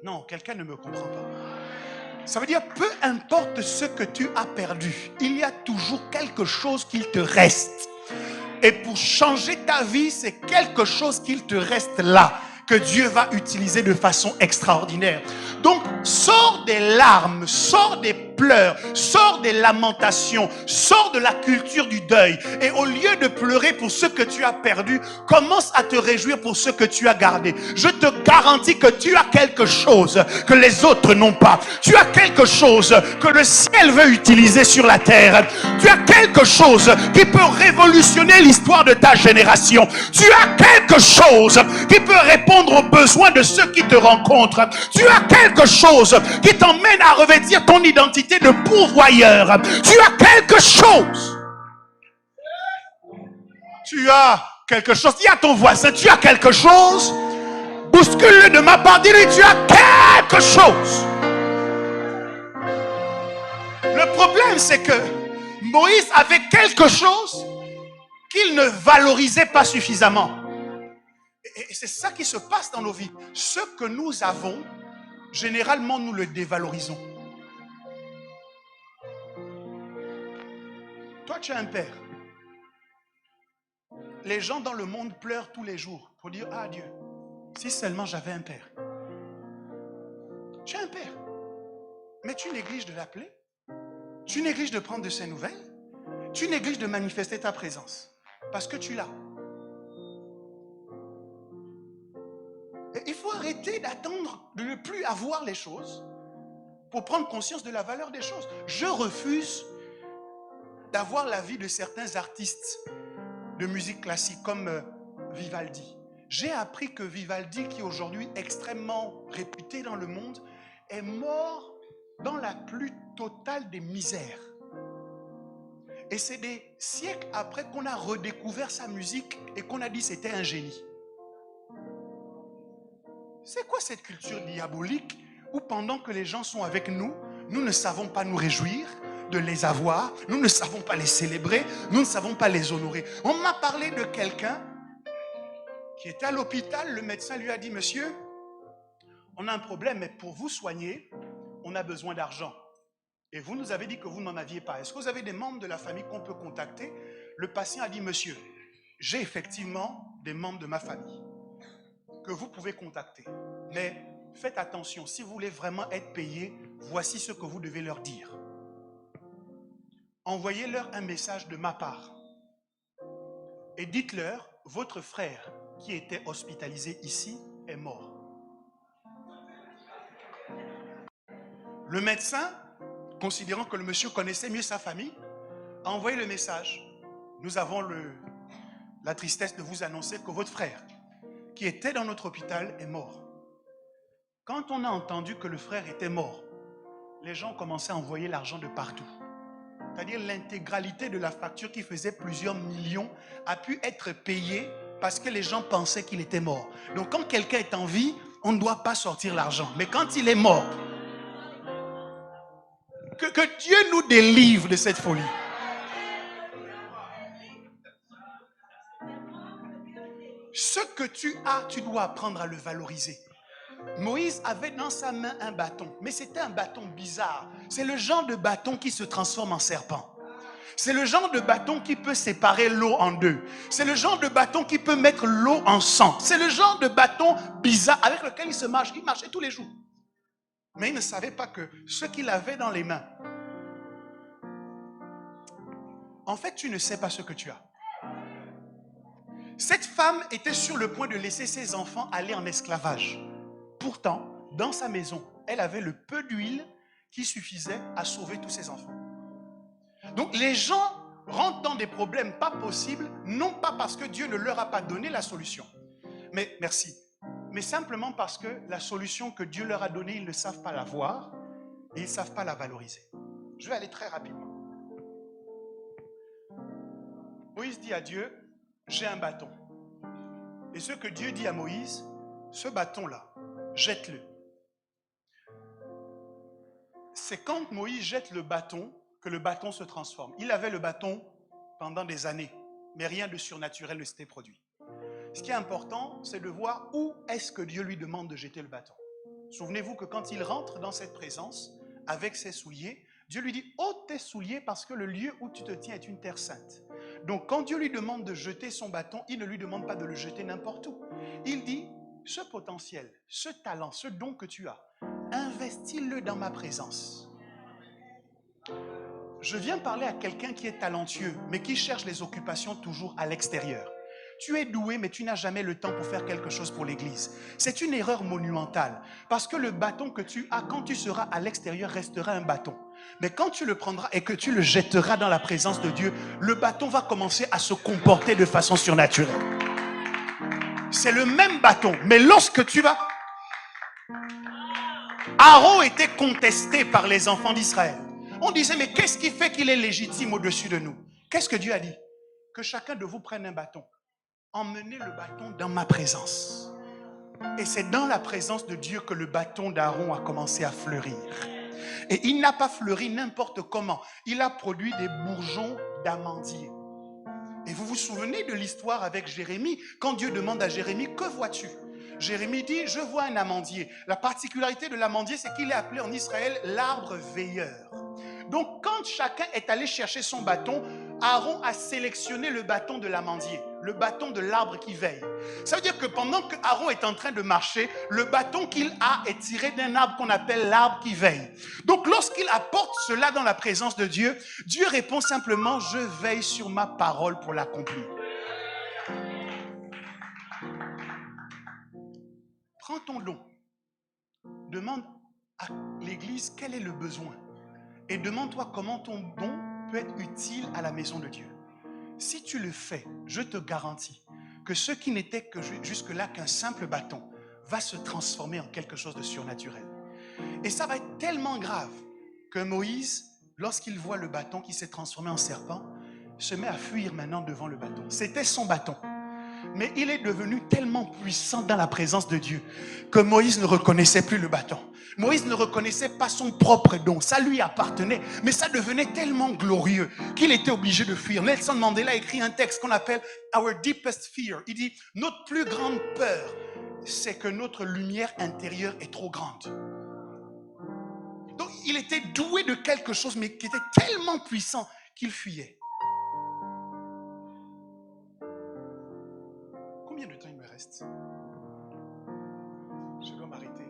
Non, quelqu'un ne me comprend pas. Ça veut dire, peu importe ce que tu as perdu, il y a toujours quelque chose qu'il te reste. Et pour changer ta vie, c'est quelque chose qu'il te reste là, que Dieu va utiliser de façon extraordinaire. Donc, sors des larmes, sors des pleurs, sors des lamentations, sors de la culture du deuil. Et au lieu de pleurer pour ce que tu as perdu, commence à te réjouir pour ce que tu as gardé. Je te garantis que tu as quelque chose que les autres n'ont pas. Tu as quelque chose que le ciel veut utiliser sur la terre. Tu as quelque chose qui peut révolutionner l'histoire de ta génération. Tu as quelque chose qui peut répondre aux besoins de ceux qui te rencontrent. Tu as quelque chose qui t'emmène à revêtir ton identité de pourvoyeur. Tu as quelque chose. Tu as quelque chose. Dis à ton voisin, tu as quelque chose Bouscule-le de ma part. Dis-lui, tu as quelque chose. Le problème, c'est que Moïse avait quelque chose qu'il ne valorisait pas suffisamment. Et c'est ça qui se passe dans nos vies. Ce que nous avons, généralement, nous le dévalorisons. Toi, tu as un père. Les gens dans le monde pleurent tous les jours pour dire, ah Dieu, si seulement j'avais un père. Tu as un père, mais tu négliges de l'appeler. Tu négliges de prendre de ses nouvelles. Tu négliges de manifester ta présence. Parce que tu l'as. Et il faut arrêter d'attendre de ne plus avoir les choses pour prendre conscience de la valeur des choses. Je refuse d'avoir l'avis de certains artistes de musique classique comme Vivaldi. J'ai appris que Vivaldi, qui est aujourd'hui extrêmement réputé dans le monde, est mort dans la plus totale des misères. Et c'est des siècles après qu'on a redécouvert sa musique et qu'on a dit c'était un génie. C'est quoi cette culture diabolique où pendant que les gens sont avec nous, nous ne savons pas nous réjouir de les avoir, nous ne savons pas les célébrer, nous ne savons pas les honorer. On m'a parlé de quelqu'un qui était à l'hôpital, le médecin lui a dit, monsieur, on a un problème, mais pour vous soigner, on a besoin d'argent. Et vous nous avez dit que vous n'en aviez pas. Est-ce que vous avez des membres de la famille qu'on peut contacter? Le patient a dit, monsieur, j'ai effectivement des membres de ma famille que vous pouvez contacter. Mais faites attention, si vous voulez vraiment être payé, voici ce que vous devez leur dire. Envoyez-leur un message de ma part. Et dites-leur, votre frère qui était hospitalisé ici est mort. Le médecin, considérant que le monsieur connaissait mieux sa famille, a envoyé le message. Nous avons la tristesse de vous annoncer que votre frère, qui était dans notre hôpital, est mort. Quand on a entendu que le frère était mort, les gens ont commencé à envoyer l'argent de partout. C'est-à-dire l'intégralité de la facture qui faisait plusieurs millions a pu être payée parce que les gens pensaient qu'il était mort. Donc quand quelqu'un est en vie, on ne doit pas sortir l'argent. Mais quand il est mort, que Dieu nous délivre de cette folie. Ce que tu as, tu dois apprendre à le valoriser. Moïse avait dans sa main un bâton, mais c'était un bâton bizarre. C'est le genre de bâton qui se transforme en serpent. C'est le genre de bâton qui peut séparer l'eau en deux. C'est le genre de bâton qui peut mettre l'eau en sang. C'est le genre de bâton bizarre avec lequel il se marche. Il marchait tous les jours. Mais il ne savait pas que ce qu'il avait dans les mains, en fait, tu ne sais pas ce que tu as. Cette femme était sur le point de laisser ses enfants aller en esclavage. Pourtant, dans sa maison, elle avait le peu d'huile qui suffisait à sauver tous ses enfants. Donc les gens rentrent dans des problèmes pas possibles, non pas parce que Dieu ne leur a pas donné la solution. Mais merci. Mais simplement parce que la solution que Dieu leur a donnée, ils ne savent pas la voir et ils ne savent pas la valoriser. Je vais aller très rapidement. Moïse dit à Dieu, j'ai un bâton. Et ce que Dieu dit à Moïse, ce bâton-là, jette-le. C'est quand Moïse jette le bâton que le bâton se transforme. Il avait le bâton pendant des années, mais rien de surnaturel ne s'était produit. Ce qui est important, c'est de voir où est-ce que Dieu lui demande de jeter le bâton. Souvenez-vous que quand il rentre dans cette présence, avec ses souliers, Dieu lui dit, ôte tes souliers parce que le lieu où tu te tiens est une terre sainte. Donc quand Dieu lui demande de jeter son bâton, il ne lui demande pas de le jeter n'importe où. Il dit, ce potentiel, ce talent, ce don que tu as, investis-le dans ma présence. Je viens parler à quelqu'un qui est talentueux, mais qui cherche les occupations toujours à l'extérieur. Tu es doué, mais tu n'as jamais le temps pour faire quelque chose pour l'église. C'est une erreur monumentale, parce que le bâton que tu as, quand tu seras à l'extérieur, restera un bâton. Mais quand tu le prendras et que tu le jetteras dans la présence de Dieu, le bâton va commencer à se comporter de façon surnaturelle. C'est le même bâton, mais lorsque tu vas... Aaron était contesté par les enfants d'Israël. On disait, mais qu'est-ce qui fait qu'il est légitime au-dessus de nous? Qu'est-ce que Dieu a dit? Que chacun de vous prenne un bâton. Emmenez le bâton dans ma présence. Et c'est dans la présence de Dieu que le bâton d'Aaron a commencé à fleurir. Et il n'a pas fleuri n'importe comment. Il a produit des bourgeons d'amandier. Et vous vous souvenez de l'histoire avec Jérémie, quand Dieu demande à Jérémie, que vois-tu? Jérémie dit, je vois un amandier. La particularité de l'amandier, c'est qu'il est appelé en Israël l'arbre veilleur. Donc quand chacun est allé chercher son bâton, Aaron a sélectionné le bâton de l'amandier, le bâton de l'arbre qui veille. Ça veut dire que pendant que Aaron est en train de marcher, le bâton qu'il a est tiré d'un arbre qu'on appelle l'arbre qui veille. Donc lorsqu'il apporte cela dans la présence de Dieu, Dieu répond simplement, je veille sur ma parole pour l'accomplir. Prends ton don, demande à l'église quel est le besoin et demande-toi comment ton don peut être utile à la maison de Dieu. Si tu le fais, je te garantis que ce qui n'était que jusque-là qu'un simple bâton va se transformer en quelque chose de surnaturel. Et ça va être tellement grave que Moïse, lorsqu'il voit le bâton qui s'est transformé en serpent, se met à fuir maintenant devant le bâton. C'était son bâton. Mais il est devenu tellement puissant dans la présence de Dieu que Moïse ne reconnaissait plus le bâton. Moïse ne reconnaissait pas son propre don. Ça lui appartenait, mais ça devenait tellement glorieux qu'il était obligé de fuir. Nelson Mandela a écrit un texte qu'on appelle « Our deepest fear ». Il dit « Notre plus grande peur, c'est que notre lumière intérieure est trop grande. » Donc il était doué de quelque chose, mais qui était tellement puissant qu'il fuyait. Combien de temps il me reste? Je dois m'arrêter.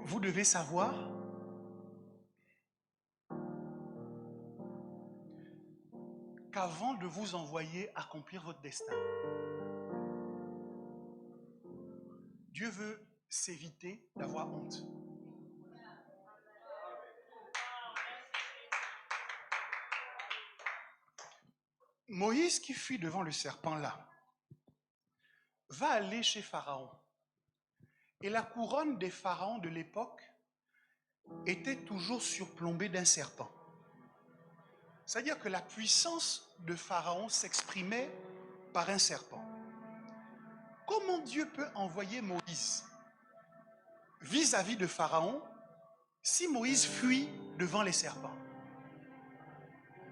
Vous devez savoir qu'avant de vous envoyer accomplir votre destin, Dieu veut s'éviter d'avoir honte. Moïse qui fuit devant le serpent là, va aller chez Pharaon. Et la couronne des pharaons de l'époque était toujours surplombée d'un serpent. C'est-à-dire que la puissance de Pharaon s'exprimait par un serpent. Comment Dieu peut envoyer Moïse vis-à-vis de Pharaon si Moïse fuit devant les serpents?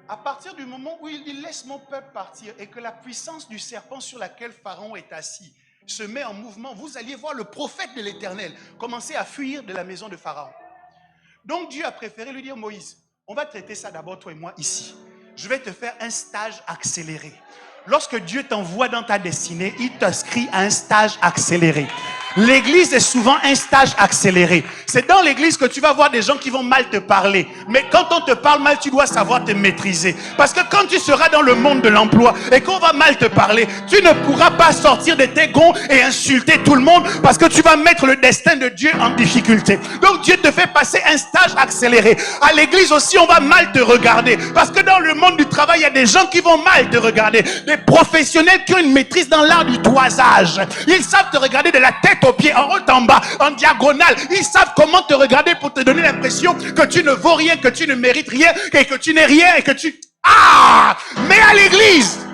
À partir du moment où il laisse mon peuple partir et que la puissance du serpent sur laquelle Pharaon est assis se met en mouvement, vous alliez voir le prophète de l'Éternel commencer à fuir de la maison de Pharaon. Donc Dieu a préféré lui dire, Moïse, on va traiter ça d'abord toi et moi ici. Je vais te faire un stage accéléré. Lorsque Dieu t'envoie dans ta destinée, il t'inscrit à un stage accéléré. L'église est souvent un stage accéléré. C'est dans l'église que tu vas voir des gens qui vont mal te parler. Mais quand on te parle mal, tu dois savoir te maîtriser. Parce que quand tu seras dans le monde de l'emploi et qu'on va mal te parler, tu ne pourras pas sortir de tes gonds et insulter tout le monde parce que tu vas mettre le destin de Dieu en difficulté. Donc Dieu te fait passer un stage accéléré. À l'église aussi, on va mal te regarder. Parce que dans le monde du travail, il y a des gens qui vont mal te regarder. Des professionnels qui ont une maîtrise dans l'art du toisage. Ils savent te regarder de la tête aux pieds, en haut, en bas, en diagonale. Ils savent comment te regarder pour te donner l'impression que tu ne vaux rien, que tu ne mérites rien, et que tu n'es rien, et que tu... Ah! Mais à l'église,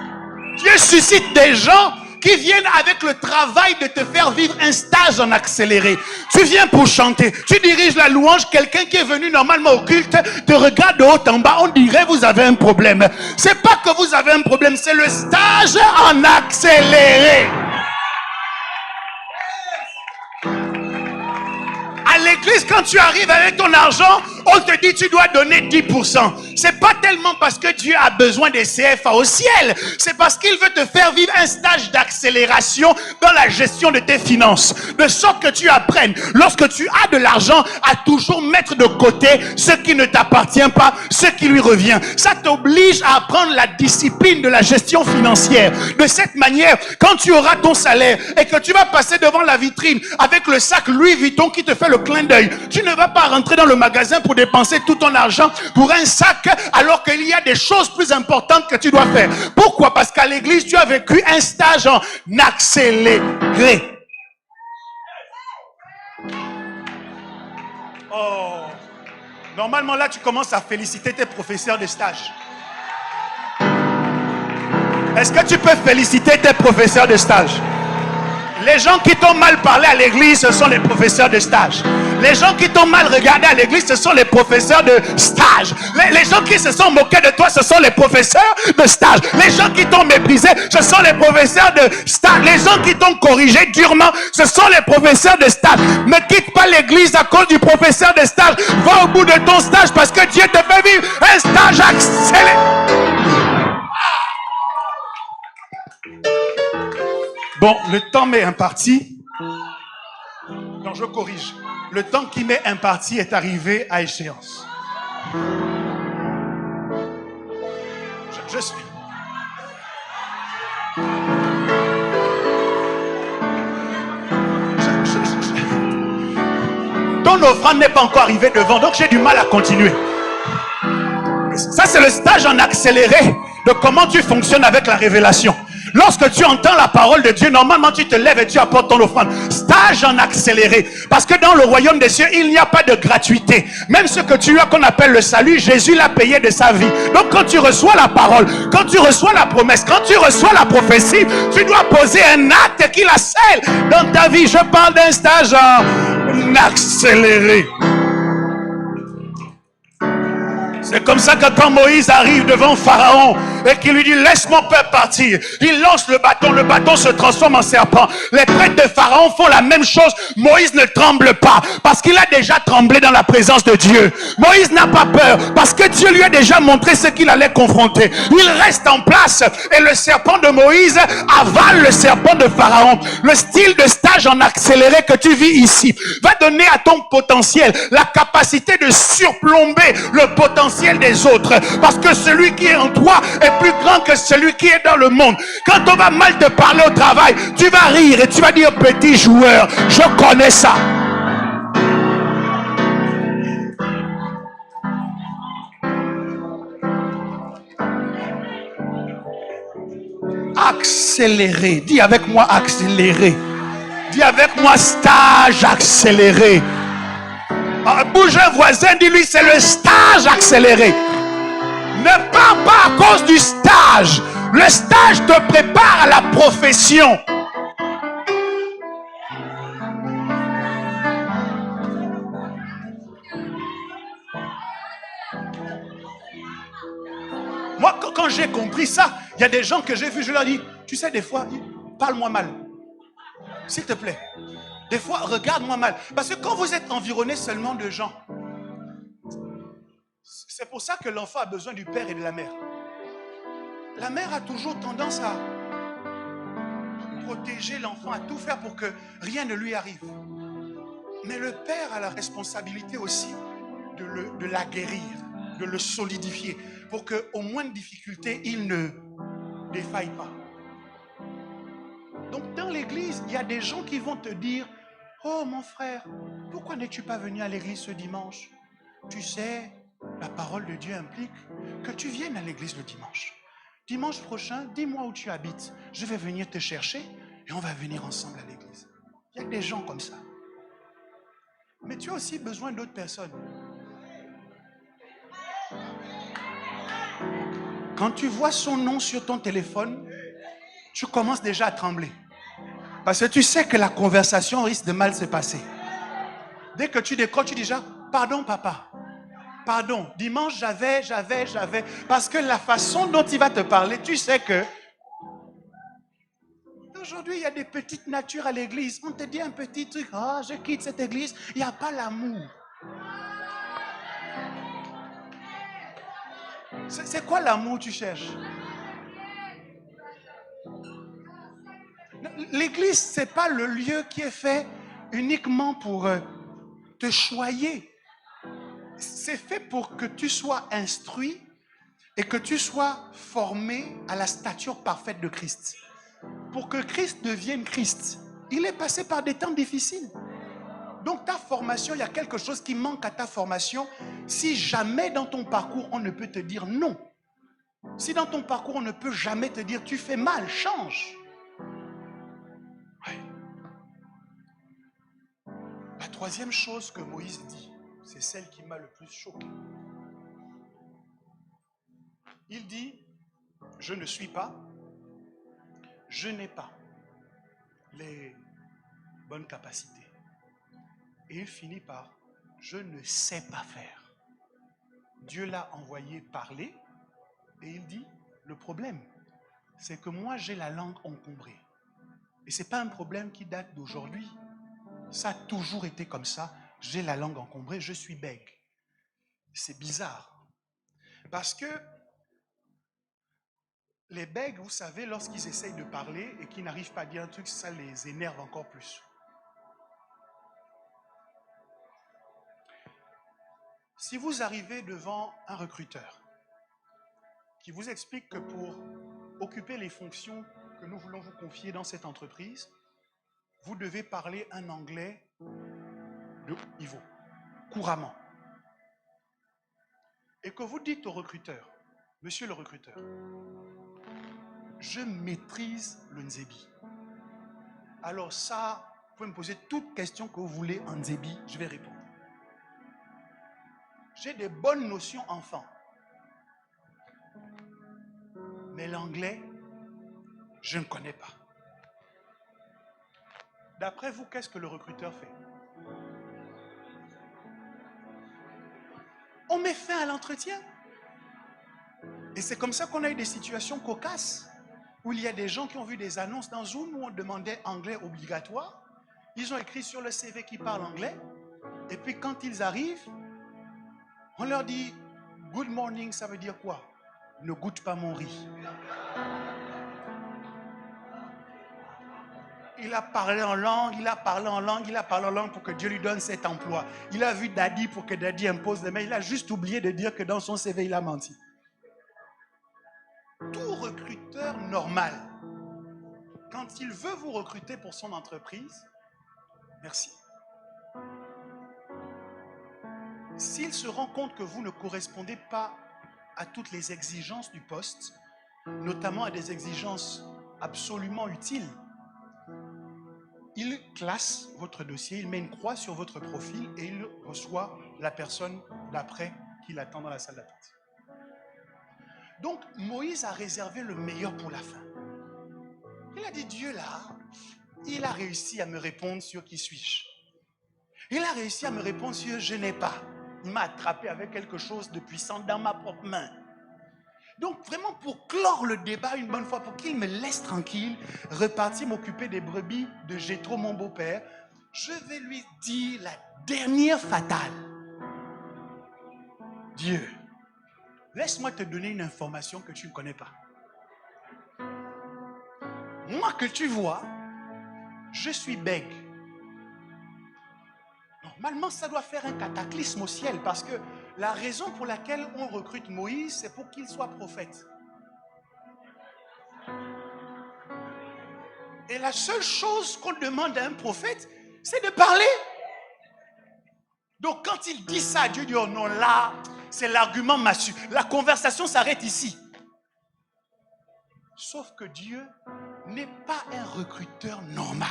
Dieu suscite des gens qui viennent avec le travail de te faire vivre un stage en accéléré. Tu viens pour chanter, tu diriges la louange, quelqu'un qui est venu normalement au culte te regarde de haut en bas, on dirait vous avez un problème. C'est pas que vous avez un problème, c'est le stage en accéléré. À l'église, quand tu arrives avec ton argent, on te dit tu dois donner 10%. C'est pas tellement parce que Dieu a besoin des CFA au ciel. C'est parce qu'il veut te faire vivre un stage d'accélération dans la gestion de tes finances. De sorte que tu apprennes, lorsque tu as de l'argent, à toujours mettre de côté ce qui ne t'appartient pas, ce qui lui revient. Ça t'oblige à apprendre la discipline de la gestion financière. De cette manière, quand tu auras ton salaire et que tu vas passer devant la vitrine avec le sac Louis Vuitton qui te fait le clin d'œil, tu ne vas pas rentrer dans le magasin pour dépenser tout ton argent pour un sac alors qu'il y a des choses plus importantes que tu dois faire. Pourquoi? Parce qu'à l'église, tu as vécu un stage en accéléré. Oh, normalement là, tu commences à féliciter tes professeurs de stage. Est-ce que tu peux féliciter tes professeurs de stage? Les gens qui t'ont mal parlé à l'église, ce sont les professeurs de stage. Les gens qui t'ont mal regardé à l'église, ce sont les professeurs de stage. Les gens qui se sont moqués de toi, ce sont les professeurs de stage. Les gens qui t'ont méprisé, ce sont les professeurs de stage. Les gens qui t'ont corrigé durement, ce sont les professeurs de stage. Ne quitte pas l'église à cause du professeur de stage. Va au bout de ton stage parce que Dieu te fait vivre un stage accéléré. Bon, le temps m'est imparti. Non, je corrige. Le temps qui m'est imparti est arrivé à échéance. Je suis. Ton offrande n'est pas encore arrivée devant, donc j'ai du mal à continuer. Ça, c'est le stage en accéléré de comment tu fonctionnes avec la révélation. Lorsque tu entends la parole de Dieu, normalement tu te lèves et tu apportes ton offrande. Stage en accéléré. Parce que dans le royaume des cieux, il n'y a pas de gratuité. Même ce que tu as qu'on appelle le salut, Jésus l'a payé de sa vie. Donc quand tu reçois la parole, quand tu reçois la promesse, quand tu reçois la prophétie, tu dois poser un acte qui la scelle dans ta vie. Je parle d'un stage en accéléré. C'est comme ça que quand Moïse arrive devant Pharaon et qu'il lui dit laisse mon peuple partir, il lance le bâton se transforme en serpent. Les prêtres de Pharaon font la même chose. Moïse ne tremble pas parce qu'il a déjà tremblé dans la présence de Dieu. Moïse n'a pas peur parce que Dieu lui a déjà montré ce qu'il allait confronter. Il reste en place et le serpent de Moïse avale le serpent de Pharaon. Le style de stage en accéléré que tu vis ici va donner à ton potentiel la capacité de surplomber le potentiel des autres, parce que celui qui est en toi est plus grand que celui qui est dans le monde. Quand on va mal te parler au travail, tu vas rire et tu vas dire petit joueur, je connais ça. Accélérer, dis avec moi accélérer, dis avec moi stage accéléré. Bouge un voisin, dis-lui c'est le stage accéléré. Ne pars pas à cause du stage. Le stage te prépare à la profession. Moi, quand j'ai compris ça, il y a des gens que j'ai vus, je leur dis, tu sais, des fois, parle-moi mal. S'il te plaît. Des fois, regarde-moi mal. Parce que quand vous êtes environné seulement de gens, c'est pour ça que l'enfant a besoin du père et de la mère. La mère a toujours tendance à protéger l'enfant, à tout faire pour que rien ne lui arrive. Mais le père a la responsabilité aussi de l'aguerrir, de le solidifier, pour qu'au moindre difficulté, il ne défaille pas. Donc dans l'église, il y a des gens qui vont te dire, oh mon frère, pourquoi n'es-tu pas venu à l'église ce dimanche? Tu sais, la parole de Dieu implique que tu viennes à l'église le dimanche. Dimanche prochain, dis-moi où tu habites. Je vais venir te chercher et on va venir ensemble à l'église. Il y a des gens comme ça. Mais tu as aussi besoin d'autres personnes. Quand tu vois son nom sur ton téléphone, tu commences déjà à trembler. Parce que tu sais que la conversation risque de mal se passer. Dès que tu décroches, tu dis déjà, pardon papa. Pardon, dimanche j'avais. Parce que la façon dont il va te parler, tu sais que aujourd'hui il y a des petites natures à l'église. On te dit un petit truc, ah, je quitte cette église, il n'y a pas l'amour. C'est quoi l'amour tu cherches? L'église, ce n'est pas le lieu qui est fait uniquement pour te choyer. C'est fait pour que tu sois instruit et que tu sois formé à la stature parfaite de Christ. Pour que Christ devienne Christ, il est passé par des temps difficiles. Donc ta formation, il y a quelque chose qui manque à ta formation. Si jamais dans ton parcours, on ne peut te dire non. Si dans ton parcours, on ne peut jamais te dire tu fais mal, change. Ouais. La troisième chose que Moïse dit, c'est celle qui m'a le plus choqué. Il dit, je ne suis pas je n'ai pas les bonnes capacités. Et il finit par, je ne sais pas faire. Dieu l'a envoyé parler et il dit, le problème, c'est que moi j'ai la langue encombrée. Et ce n'est pas un problème qui date d'aujourd'hui. Ça a toujours été comme ça. J'ai la langue encombrée, je suis bègue. C'est bizarre. Parce que les bègues, vous savez, lorsqu'ils essayent de parler et qu'ils n'arrivent pas à dire un truc, ça les énerve encore plus. Si vous arrivez devant un recruteur qui vous explique que pour occuper les fonctions que nous voulons vous confier dans cette entreprise, vous devez parler un anglais de haut niveau, couramment. Et que vous dites au recruteur, monsieur le recruteur, je maîtrise le Nzebi. Alors ça, vous pouvez me poser toute question que vous voulez en Nzebi, je vais répondre. J'ai des bonnes notions enfant. Mais l'anglais, je ne connais pas. D'après vous, qu'est-ce que le recruteur fait? On met fin à l'entretien. Et c'est comme ça qu'on a eu des situations cocasses, où il y a des gens qui ont vu des annonces dans Zoom où on demandait anglais obligatoire. Ils ont écrit sur le CV qu'ils parlent anglais. Et puis quand ils arrivent, on leur dit « Good morning », ça veut dire quoi? Ne goûte pas mon riz. Il a parlé en langue, il a parlé en langue, il a parlé en langue pour que Dieu lui donne cet emploi. Il a vu Daddy pour que Daddy impose les mains. Il a juste oublié de dire que dans son CV, il a menti. Tout recruteur normal, quand il veut vous recruter pour son entreprise, merci. S'il se rend compte que vous ne correspondez pas à toutes les exigences du poste, notamment à des exigences absolument utiles, il classe votre dossier, il met une croix sur votre profil et il reçoit la personne d'après qui l'attend dans la salle d'attente. Donc, Moïse a réservé le meilleur pour la fin. Il a dit, Dieu là, il a réussi à me répondre sur qui suis-je. Il a réussi à me répondre sur je n'ai pas. Il m'a attrapé avec quelque chose de puissant dans ma propre main. Donc, vraiment, pour clore le débat une bonne fois, pour qu'il me laisse tranquille, repartir m'occuper des brebis de Jéthro, mon beau-père, je vais lui dire la dernière fatale. Dieu, laisse-moi te donner une information que tu ne connais pas. Moi que tu vois, je suis bègue. Normalement, ça doit faire un cataclysme au ciel parce que la raison pour laquelle on recrute Moïse, c'est pour qu'il soit prophète. Et la seule chose qu'on demande à un prophète, c'est de parler. Donc quand il dit ça, Dieu dit, oh non, là, c'est l'argument massu. La conversation s'arrête ici. Sauf que Dieu n'est pas un recruteur normal.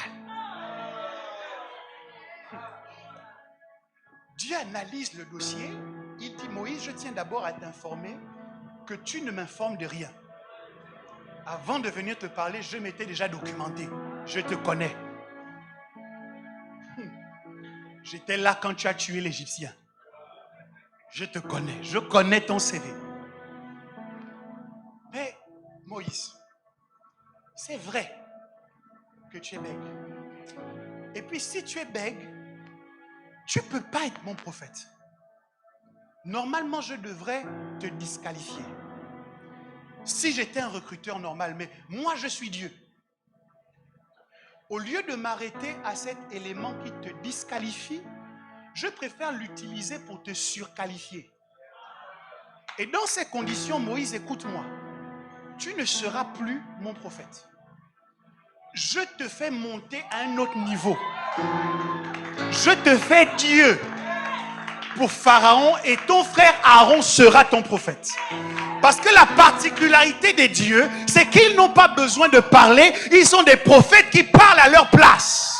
Dieu analyse le dossier. Il dit, Moïse, je tiens d'abord à t'informer que tu ne m'informes de rien. Avant de venir te parler, je m'étais déjà documenté. Je te connais. J'étais là quand tu as tué l'Égyptien. Je te connais. Je connais ton CV. Mais, Moïse, c'est vrai que tu es bègue. Et puis, si tu es bègue, tu ne peux pas être mon prophète. Normalement, je devrais te disqualifier. Si j'étais un recruteur normal, mais moi, je suis Dieu. Au lieu de m'arrêter à cet élément qui te disqualifie, je préfère l'utiliser pour te surqualifier. Et dans ces conditions, Moïse, écoute-moi. Tu ne seras plus mon prophète. Je te fais monter à un autre niveau. Je te fais Dieu pour Pharaon et ton frère Aaron sera ton prophète. Parce que la particularité des dieux, c'est qu'ils n'ont pas besoin de parler, ils sont des prophètes qui parlent à leur place.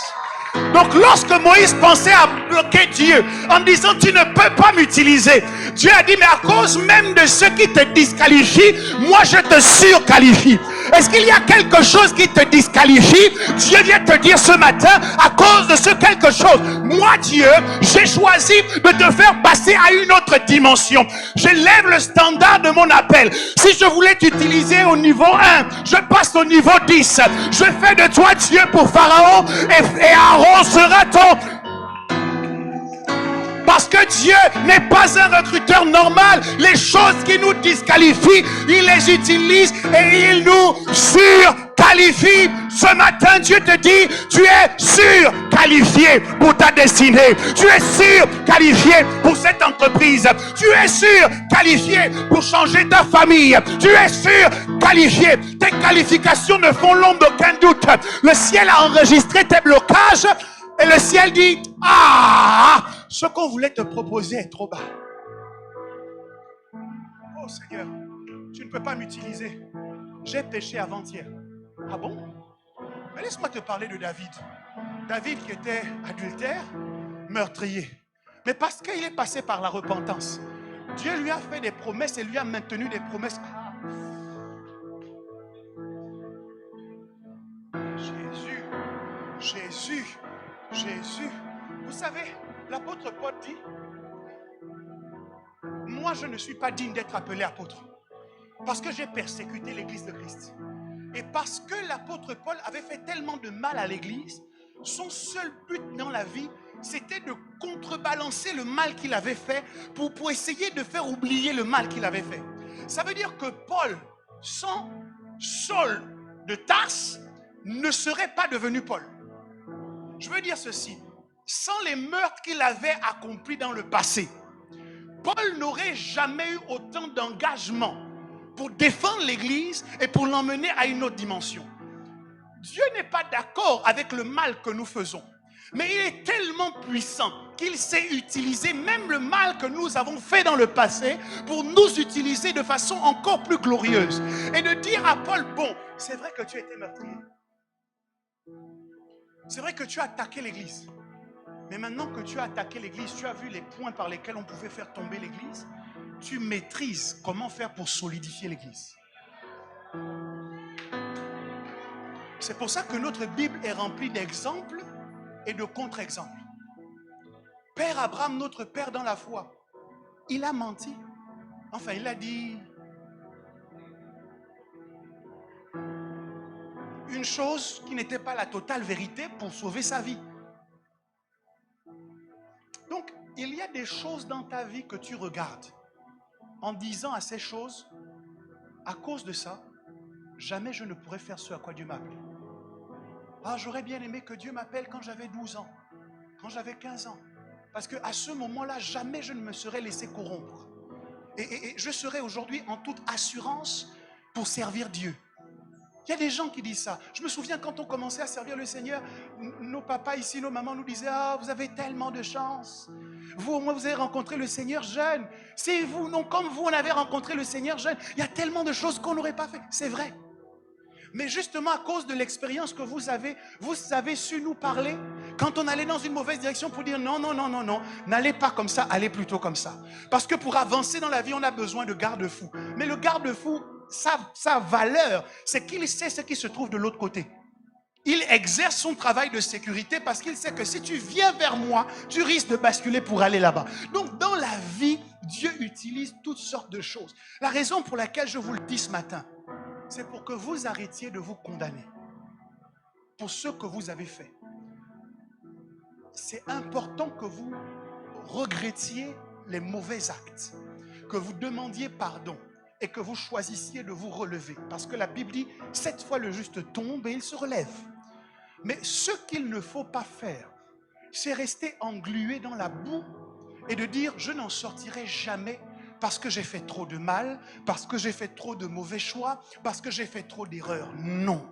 Donc lorsque Moïse pensait à bloquer Dieu en disant tu ne peux pas m'utiliser, Dieu a dit mais à cause même de ceux qui te disqualifient, moi je te surqualifie. Est-ce qu'il y a quelque chose qui te disqualifie? Dieu vient te dire ce matin, à cause de ce quelque chose, moi Dieu, j'ai choisi de te faire passer à une autre dimension. J'élève le standard de mon appel. Si je voulais t'utiliser au niveau 1, je passe au niveau 10. Je fais de toi Dieu pour Pharaon et Aaron sera ton... Parce que Dieu n'est pas un recruteur normal. Les choses qui nous disqualifient, il les utilise et il nous surqualifie. Ce matin, Dieu te dit, tu es surqualifié pour ta destinée. Tu es surqualifié pour cette entreprise. Tu es surqualifié pour changer ta famille. Tu es surqualifié. Tes qualifications ne font l'ombre d'aucun doute. Le ciel a enregistré tes blocages et le ciel dit, ah, ce qu'on voulait te proposer est trop bas. Oh Seigneur, tu ne peux pas m'utiliser. J'ai péché avant-hier. Ah bon? Mais laisse-moi te parler de David. David qui était adultère, meurtrier. Mais parce qu'il est passé par la repentance, Dieu lui a fait des promesses et lui a maintenu des promesses. Jésus, Jésus, Jésus. Vous savez, l'apôtre Paul dit, moi je ne suis pas digne d'être appelé apôtre parce que j'ai persécuté l'église de Christ. Et parce que l'apôtre Paul avait fait tellement de mal à l'église, son seul but dans la vie, c'était de contrebalancer le mal qu'il avait fait pour essayer de faire oublier le mal qu'il avait fait. Ça veut dire que Paul, sans Saul de Tarse, ne serait pas devenu Paul. Je veux dire ceci, sans les meurtres qu'il avait accomplis dans le passé, Paul n'aurait jamais eu autant d'engagement pour défendre l'église et pour l'emmener à une autre dimension. Dieu n'est pas d'accord avec le mal que nous faisons, mais il est tellement puissant qu'il sait utiliser même le mal que nous avons fait dans le passé pour nous utiliser de façon encore plus glorieuse. Et de dire à Paul, bon, c'est vrai que tu étais meurtrier. C'est vrai que tu as attaqué l'église. Mais maintenant que tu as attaqué l'église, tu as vu les points par lesquels on pouvait faire tomber l'église. Tu maîtrises comment faire pour solidifier l'église. C'est pour ça que notre Bible est remplie d'exemples et de contre-exemples. Père Abraham, notre père dans la foi, il a menti. Enfin, il a dit une chose qui n'était pas la totale vérité pour sauver sa vie. Donc, il y a des choses dans ta vie que tu regardes en disant à ces choses, à cause de ça, jamais je ne pourrais faire ce à quoi Dieu m'a appelé. Ah, j'aurais bien aimé que Dieu m'appelle quand j'avais 12 ans, quand j'avais 15 ans. Parce qu'à ce moment-là, jamais je ne me serais laissé corrompre. Et je serais aujourd'hui en toute assurance pour servir Dieu. Il y a des gens qui disent ça. Je me souviens quand on commençait à servir le Seigneur, nos papas ici, nos mamans nous disaient, ah, vous avez tellement de chance. Vous, au moins, vous avez rencontré le Seigneur jeune. C'est vous, non, comme vous, on avait rencontré le Seigneur jeune. Il y a tellement de choses qu'on n'aurait pas fait. C'est vrai. Mais justement, à cause de l'expérience que vous avez su nous parler quand on allait dans une mauvaise direction pour dire non, non, non, non, non, n'allez pas comme ça, allez plutôt comme ça. Parce que pour avancer dans la vie, on a besoin de garde-fous. Mais le garde-fou, sa valeur, c'est qu'il sait ce qui se trouve de l'autre côté. Il exerce son travail de sécurité parce qu'il sait que si tu viens vers moi, tu risques de basculer pour aller là-bas. Donc dans la vie, Dieu utilise toutes sortes de choses. La raison pour laquelle je vous le dis ce matin, c'est pour que vous arrêtiez de vous condamner pour ce que vous avez fait. C'est important que vous regrettiez les mauvais actes, que vous demandiez pardon et que vous choisissiez de vous relever. Parce que la Bible dit, 7 fois le juste tombe et il se relève. Mais ce qu'il ne faut pas faire, c'est rester englué dans la boue et de dire, je n'en sortirai jamais parce que j'ai fait trop de mal, parce que j'ai fait trop de mauvais choix, parce que j'ai fait trop d'erreurs. Non.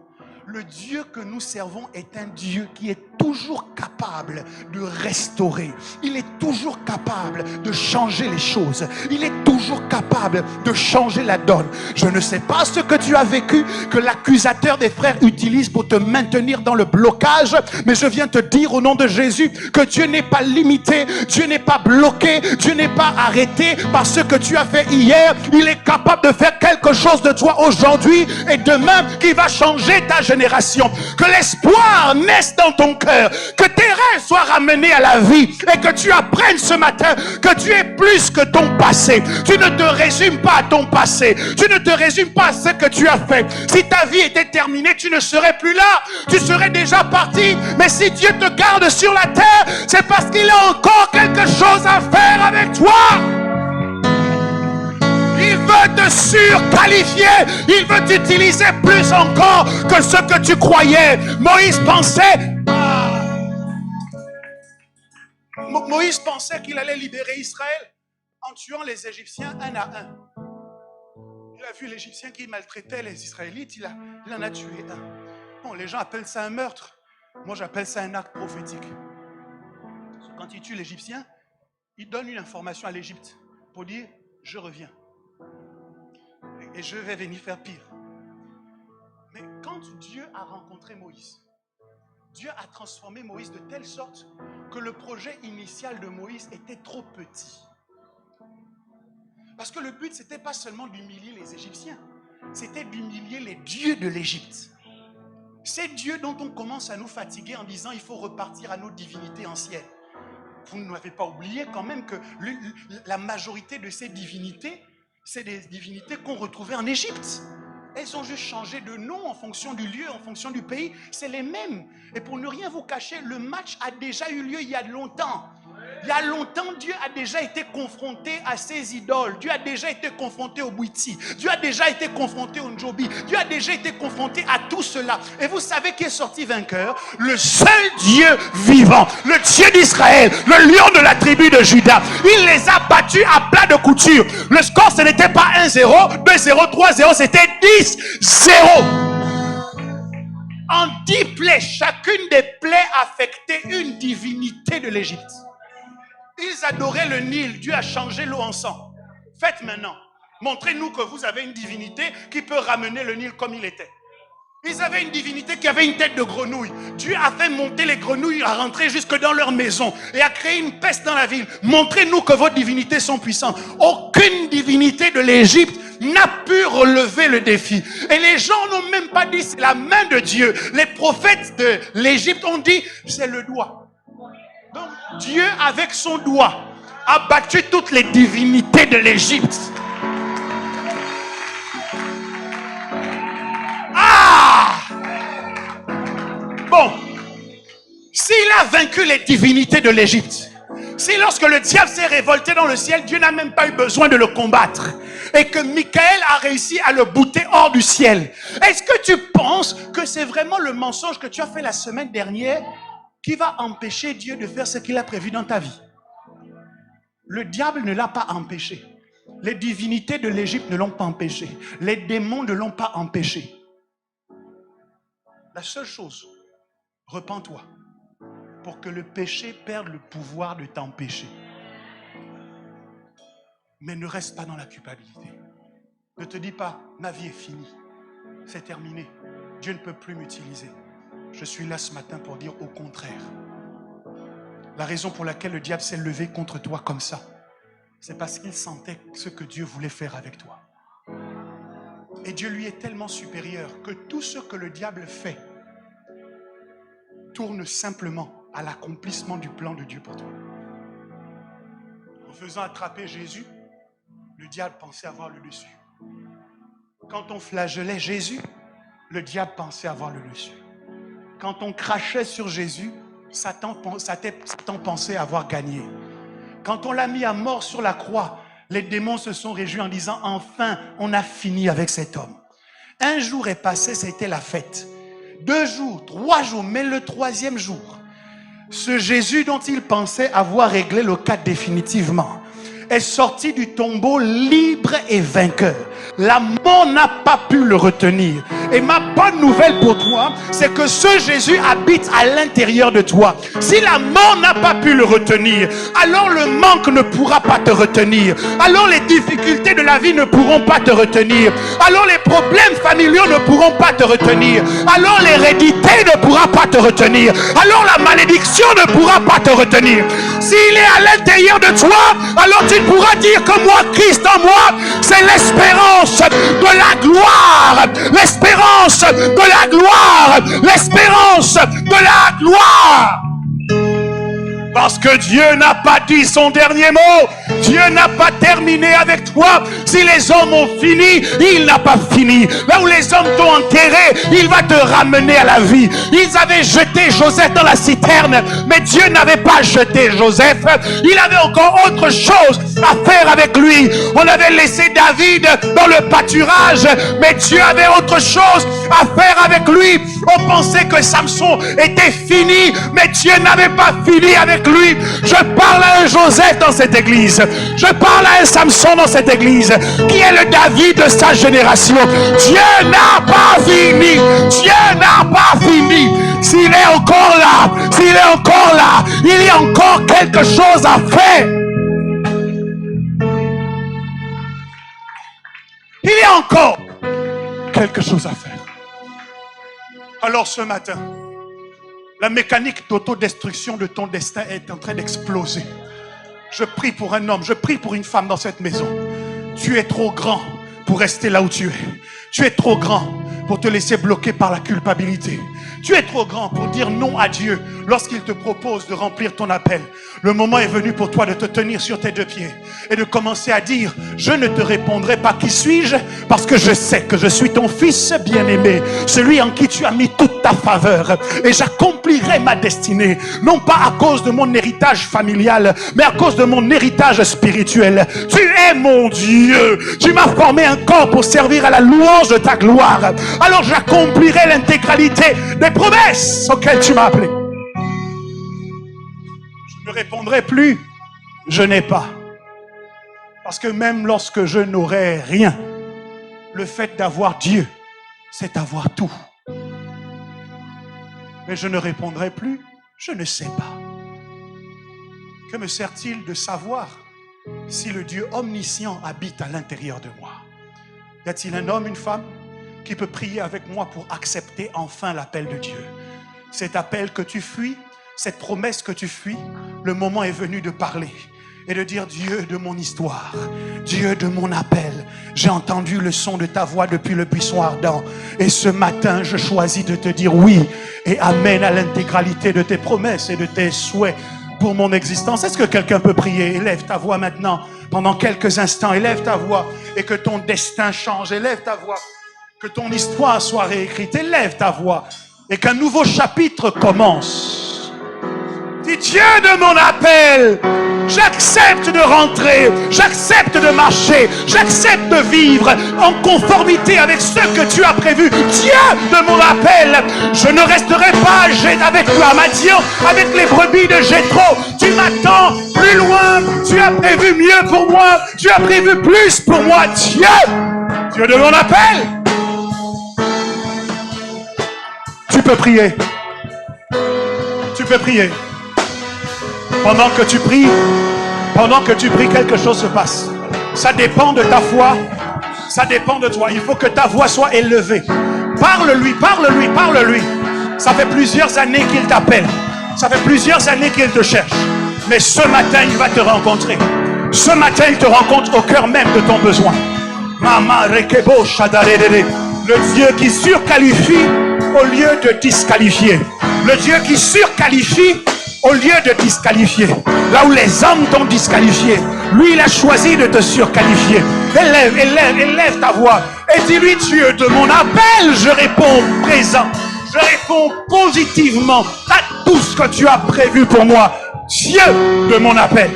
le Dieu que nous servons est un Dieu qui est toujours capable de restaurer. Il est toujours capable de changer les choses. Il est toujours capable de changer la donne. Je ne sais pas ce que tu as vécu, que l'accusateur des frères utilise pour te maintenir dans le blocage, mais je viens te dire au nom de Jésus que Dieu n'est pas limité, Dieu n'est pas bloqué, Dieu n'est pas arrêté par ce que tu as fait hier. Il est capable de faire quelque chose de toi aujourd'hui et demain qui va changer ta génération. Que l'espoir naisse dans ton cœur, que tes rêves soient ramenés à la vie et que tu apprennes ce matin que tu es plus que ton passé. Tu ne te résumes pas à ton passé, tu ne te résumes pas à ce que tu as fait. Si ta vie était terminée, tu ne serais plus là, tu serais déjà parti. Mais si Dieu te garde sur la terre, c'est parce qu'il a encore quelque chose à faire avec toi. Il veut te surqualifier. Il veut t'utiliser plus encore que ce que tu croyais. Moïse pensait... Moïse pensait qu'il allait libérer Israël en tuant les Égyptiens un à un. Il a vu l'Égyptien qui maltraitait les Israélites, il en a tué un. Bon, les gens appellent ça un meurtre. Moi, j'appelle ça un acte prophétique. Quand il tue l'Égyptien, il donne une information à l'Égypte pour dire « je reviens ». Et je vais venir faire pire. Mais quand Dieu a rencontré Moïse, Dieu a transformé Moïse de telle sorte que le projet initial de Moïse était trop petit. Parce que le but, ce n'était pas seulement d'humilier les Égyptiens, c'était d'humilier les dieux de l'Égypte. Ces dieux dont on commence à nous fatiguer en disant il faut repartir à nos divinités anciennes. Vous n'avez pas oublié quand même que la majorité de ces divinités, c'est des divinités qu'on retrouvait en Égypte. Elles ont juste changé de nom en fonction du lieu, en fonction du pays. C'est les mêmes. Et pour ne rien vous cacher, le match a déjà eu lieu il y a longtemps. Il y a longtemps, Dieu a déjà été confronté à ses idoles. Dieu a déjà été confronté au Bouiti. Dieu a déjà été confronté au Njobi. Dieu a déjà été confronté à tout cela. Et vous savez qui est sorti vainqueur? Le seul Dieu vivant, le Dieu d'Israël, le lion de la tribu de Juda. Il les a battus à plat de couture. Le score, ce n'était pas 1-0, 2-0, 3-0, c'était 10-0. En 10 plaies, chacune des plaies affectait une divinité de l'Égypte. Ils adoraient le Nil. Dieu a changé l'eau en sang. Faites maintenant. Montrez-nous que vous avez une divinité qui peut ramener le Nil comme il était. Ils avaient une divinité qui avait une tête de grenouille. Dieu a fait monter les grenouilles à rentrer jusque dans leur maison et a créé une peste dans la ville. Montrez-nous que vos divinités sont puissantes. Aucune divinité de l'Égypte n'a pu relever le défi. Et les gens n'ont même pas dit c'est la main de Dieu. Les prophètes de l'Égypte ont dit c'est le doigt. Donc Dieu avec son doigt a battu toutes les divinités de l'Égypte. Bon, s'il a vaincu les divinités de l'Égypte, si lorsque le diable s'est révolté dans le ciel, Dieu n'a même pas eu besoin de le combattre, et que Michael a réussi à le bouter hors du ciel, est-ce que tu penses que c'est vraiment le mensonge que tu as fait la semaine dernière qui va empêcher Dieu de faire ce qu'il a prévu dans ta vie? Le diable ne l'a pas empêché. Les divinités de l'Égypte ne l'ont pas empêché. Les démons ne l'ont pas empêché. La seule chose, repens-toi pour que le péché perde le pouvoir de t'empêcher. Mais ne reste pas dans la culpabilité. Ne te dis pas, ma vie est finie, c'est terminé, Dieu ne peut plus m'utiliser. Je suis là ce matin pour dire au contraire. La raison pour laquelle le diable s'est levé contre toi comme ça, c'est parce qu'il sentait ce que Dieu voulait faire avec toi. Et Dieu lui est tellement supérieur que tout ce que le diable fait tourne simplement à l'accomplissement du plan de Dieu pour toi. En faisant attraper Jésus, le diable pensait avoir le dessus. Quand on flagellait Jésus, le diable pensait avoir le dessus. Quand on crachait sur Jésus, Satan pensait avoir gagné. Quand on l'a mis à mort sur la croix, les démons se sont réjouis en disant « Enfin, on a fini avec cet homme ». Un jour est passé, c'était la fête. 2 jours, 3 jours, mais le 3e jour, ce Jésus dont il pensait avoir réglé le cas définitivement est sorti du tombeau libre et vainqueur. La mort n'a pas pu le retenir. Et ma bonne nouvelle pour toi, c'est que ce Jésus habite à l'intérieur de toi. Si la mort n'a pas pu le retenir, alors le manque ne pourra pas te retenir. Alors les difficultés de la vie ne pourront pas te retenir. Alors les problèmes familiaux ne pourront pas te retenir. Alors l'hérédité ne pourra pas te retenir. Alors la malédiction ne pourra pas te retenir. S'il est à l'intérieur de toi, alors tu pourras dire que moi, Christ en moi, c'est l'espérance de la gloire, l'espérance de la gloire, l'espérance de la gloire. Parce que Dieu n'a pas dit son dernier mot. Dieu n'a pas terminé avec toi. Si les hommes ont fini, il n'a pas fini. Là où les hommes t'ont enterré, il va te ramener à la vie. Ils avaient jeté Joseph dans la citerne, mais Dieu n'avait pas jeté Joseph. Il avait encore autre chose à faire avec lui. On avait laissé David dans le pâturage, mais Dieu avait autre chose à faire avec lui. On pensait que Samson était fini, mais Dieu n'avait pas fini avec lui. Je parle à un Joseph dans cette église. Je parle à un Samson dans cette église, qui est le David de sa génération. Dieu n'a pas fini. Dieu n'a pas fini. S'il est encore là, s'il est encore là, il y a encore quelque chose à faire. Il y a encore quelque chose à faire. Alors ce matin, la mécanique d'autodestruction de ton destin est en train d'exploser. Je prie pour un homme, je prie pour une femme dans cette maison. Tu es trop grand pour rester là où tu es. Tu es trop grand pour te laisser bloquer par la culpabilité. Tu es trop grand pour dire non à Dieu lorsqu'il te propose de remplir ton appel. Le moment est venu pour toi de te tenir sur tes deux pieds et de commencer à dire: je ne te répondrai pas qui suis-je, parce que je sais que je suis ton fils bien-aimé, celui en qui tu as mis toute ta faveur, et j'accomplirai ma destinée, non pas à cause de mon héritage familial, mais à cause de mon héritage spirituel. Tu es mon Dieu, tu m'as formé un corps pour servir à la louange de ta gloire. Alors j'accomplirai l'intégralité des promesses auxquelles tu m'as appelé. Je ne répondrai plus, je n'ai pas. Parce que même lorsque je n'aurai rien, le fait d'avoir Dieu, c'est avoir tout. Mais je ne répondrai plus, je ne sais pas. Que me sert-il de savoir si le Dieu omniscient habite à l'intérieur de moi? Y a-t-il un homme, une femme qui peut prier avec moi pour accepter enfin l'appel de Dieu? Cet appel que tu fuis, cette promesse que tu fuis, le moment est venu de parler et de dire: Dieu de mon histoire, Dieu de mon appel, j'ai entendu le son de ta voix depuis le buisson ardent, et ce matin je choisis de te dire oui et amen à l'intégralité de tes promesses et de tes souhaits pour mon existence. Est-ce que quelqu'un peut prier? Élève ta voix maintenant pendant quelques instants, élève ta voix et que ton destin change, élève ta voix, que ton histoire soit réécrite, élève ta voix et qu'un nouveau chapitre commence. Dis: Dieu de mon appel, j'accepte de rentrer, j'accepte de marcher, j'accepte de vivre en conformité avec ce que tu as prévu. Dieu de mon appel, je ne resterai pas avec toi, Mathieu, avec les brebis de Jéthro. Tu m'attends plus loin, tu as prévu mieux pour moi, tu as prévu plus pour moi. Dieu de mon appel. Tu peux prier. Tu peux prier. Pendant que tu pries, quelque chose se passe. Ça dépend de ta foi, ça dépend de toi. Il faut que ta voix soit élevée. Parle-lui, parle-lui, parle-lui. Ça fait plusieurs années qu'il t'appelle. Ça fait plusieurs années qu'il te cherche. Mais ce matin, il va te rencontrer. Ce matin, il te rencontre au cœur même de ton besoin. Le Dieu qui surqualifie au lieu de disqualifier. Le Dieu qui surqualifie au lieu de disqualifier. Là où les hommes t'ont disqualifié, lui il a choisi de te surqualifier. Élève ta voix et dis-lui: Dieu de mon appel, je réponds présent, je réponds positivement à tout ce que tu as prévu pour moi. Dieu de mon appel.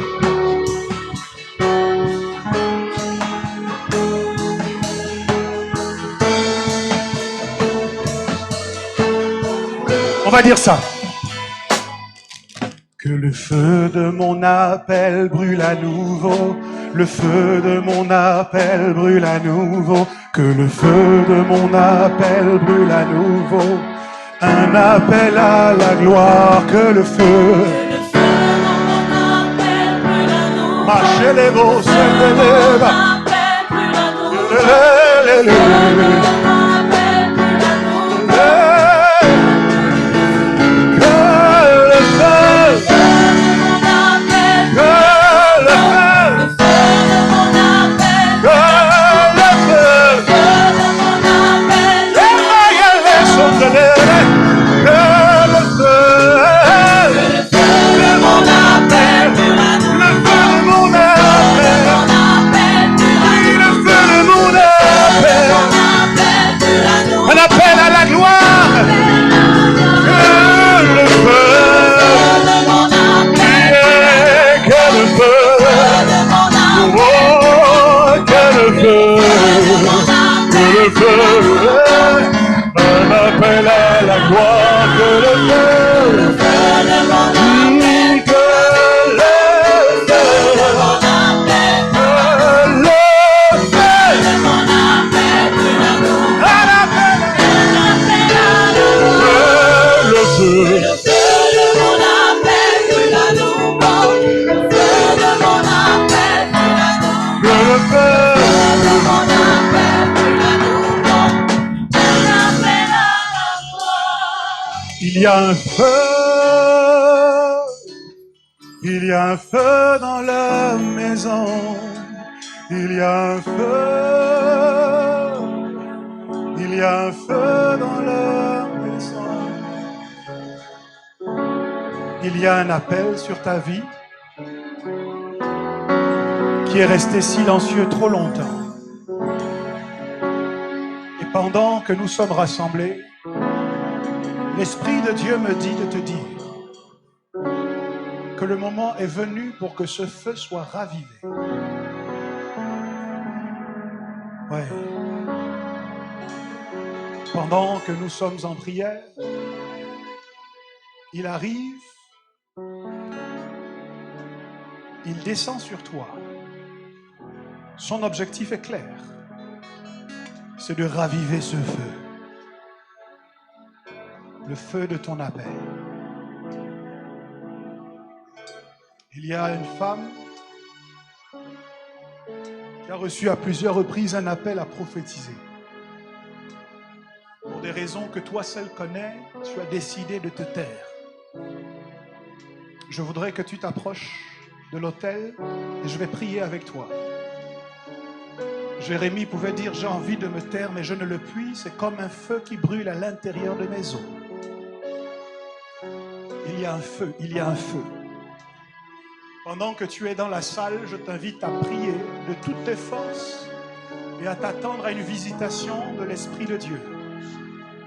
On va dire ça. Que le feu de mon appel brûle à nouveau. Le feu de mon appel brûle à nouveau. Que le feu de mon appel brûle à nouveau. Un appel à la gloire. Que le feu. Marchez les beaux, c'est les Il y a un feu, il y a un feu dans la maison, il y a un feu, il y a un feu dans la maison. Il y a un appel sur ta vie qui est resté silencieux trop longtemps. Et pendant que nous sommes rassemblés, l'Esprit de Dieu me dit de te dire que le moment est venu pour que ce feu soit ravivé. Ouais. Pendant que nous sommes en prière, il arrive, il descend sur toi. Son objectif est clair, c'est de raviver ce feu. Le feu de ton appel. Il y a une femme qui a reçu à plusieurs reprises un appel à prophétiser. Pour des raisons que toi seul connais, tu as décidé de te taire. Je voudrais que tu t'approches de l'autel et je vais prier avec toi. Jérémie pouvait dire « J'ai envie de me taire, mais je ne le puis. C'est comme un feu qui brûle à l'intérieur de mes os. » Il y a un feu, il y a un feu. Pendant que tu es dans la salle, je t'invite à prier de toutes tes forces et à t'attendre à une visitation de l'Esprit de Dieu.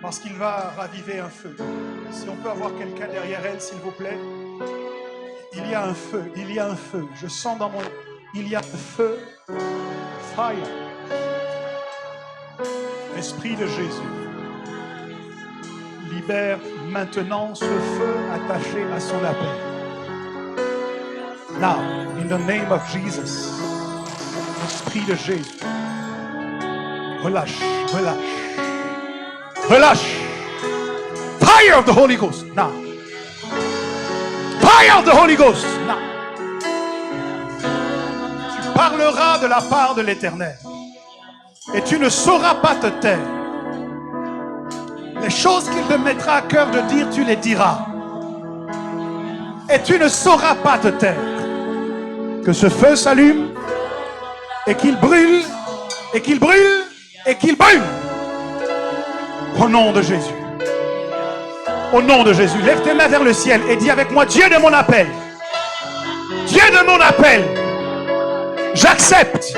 Parce qu'il va raviver un feu. Si on peut avoir quelqu'un derrière elle, s'il vous plaît. Il y a un feu, il y a un feu. Je sens dans mon... Il y a un feu. Fire. Esprit de Jésus. Libère maintenant ce feu attaché à son appel. Now, in the name of Jesus, Esprit de Jésus, relâche, relâche, relâche. Fire of the Holy Ghost, now. Fire of the Holy Ghost, now. Tu parleras de la part de l'Éternel et tu ne sauras pas te taire. Les choses qu'il te mettra à cœur de dire, tu les diras. Et tu ne sauras pas te taire. Que ce feu s'allume et qu'il brûle, et qu'il brûle, et qu'il brûle. Au nom de Jésus. Au nom de Jésus. Lève tes mains vers le ciel et dis avec moi, Dieu de mon appel. Dieu de mon appel. J'accepte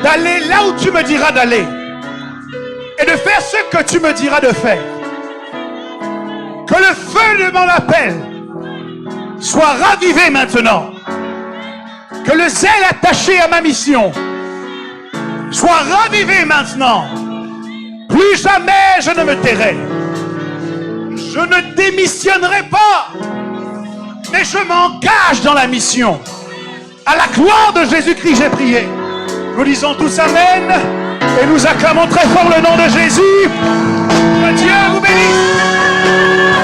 d'aller là où tu me diras d'aller. Et de faire ce que tu me diras de faire. Que le feu de mon appel soit ravivé maintenant. Que le zèle attaché à ma mission soit ravivé maintenant. Plus jamais je ne me tairai. Je ne démissionnerai pas. Mais je m'engage dans la mission. À la gloire de Jésus-Christ, j'ai prié. Nous disons tous Amen et nous acclamons très fort le nom de Jésus. Que Dieu vous bénisse.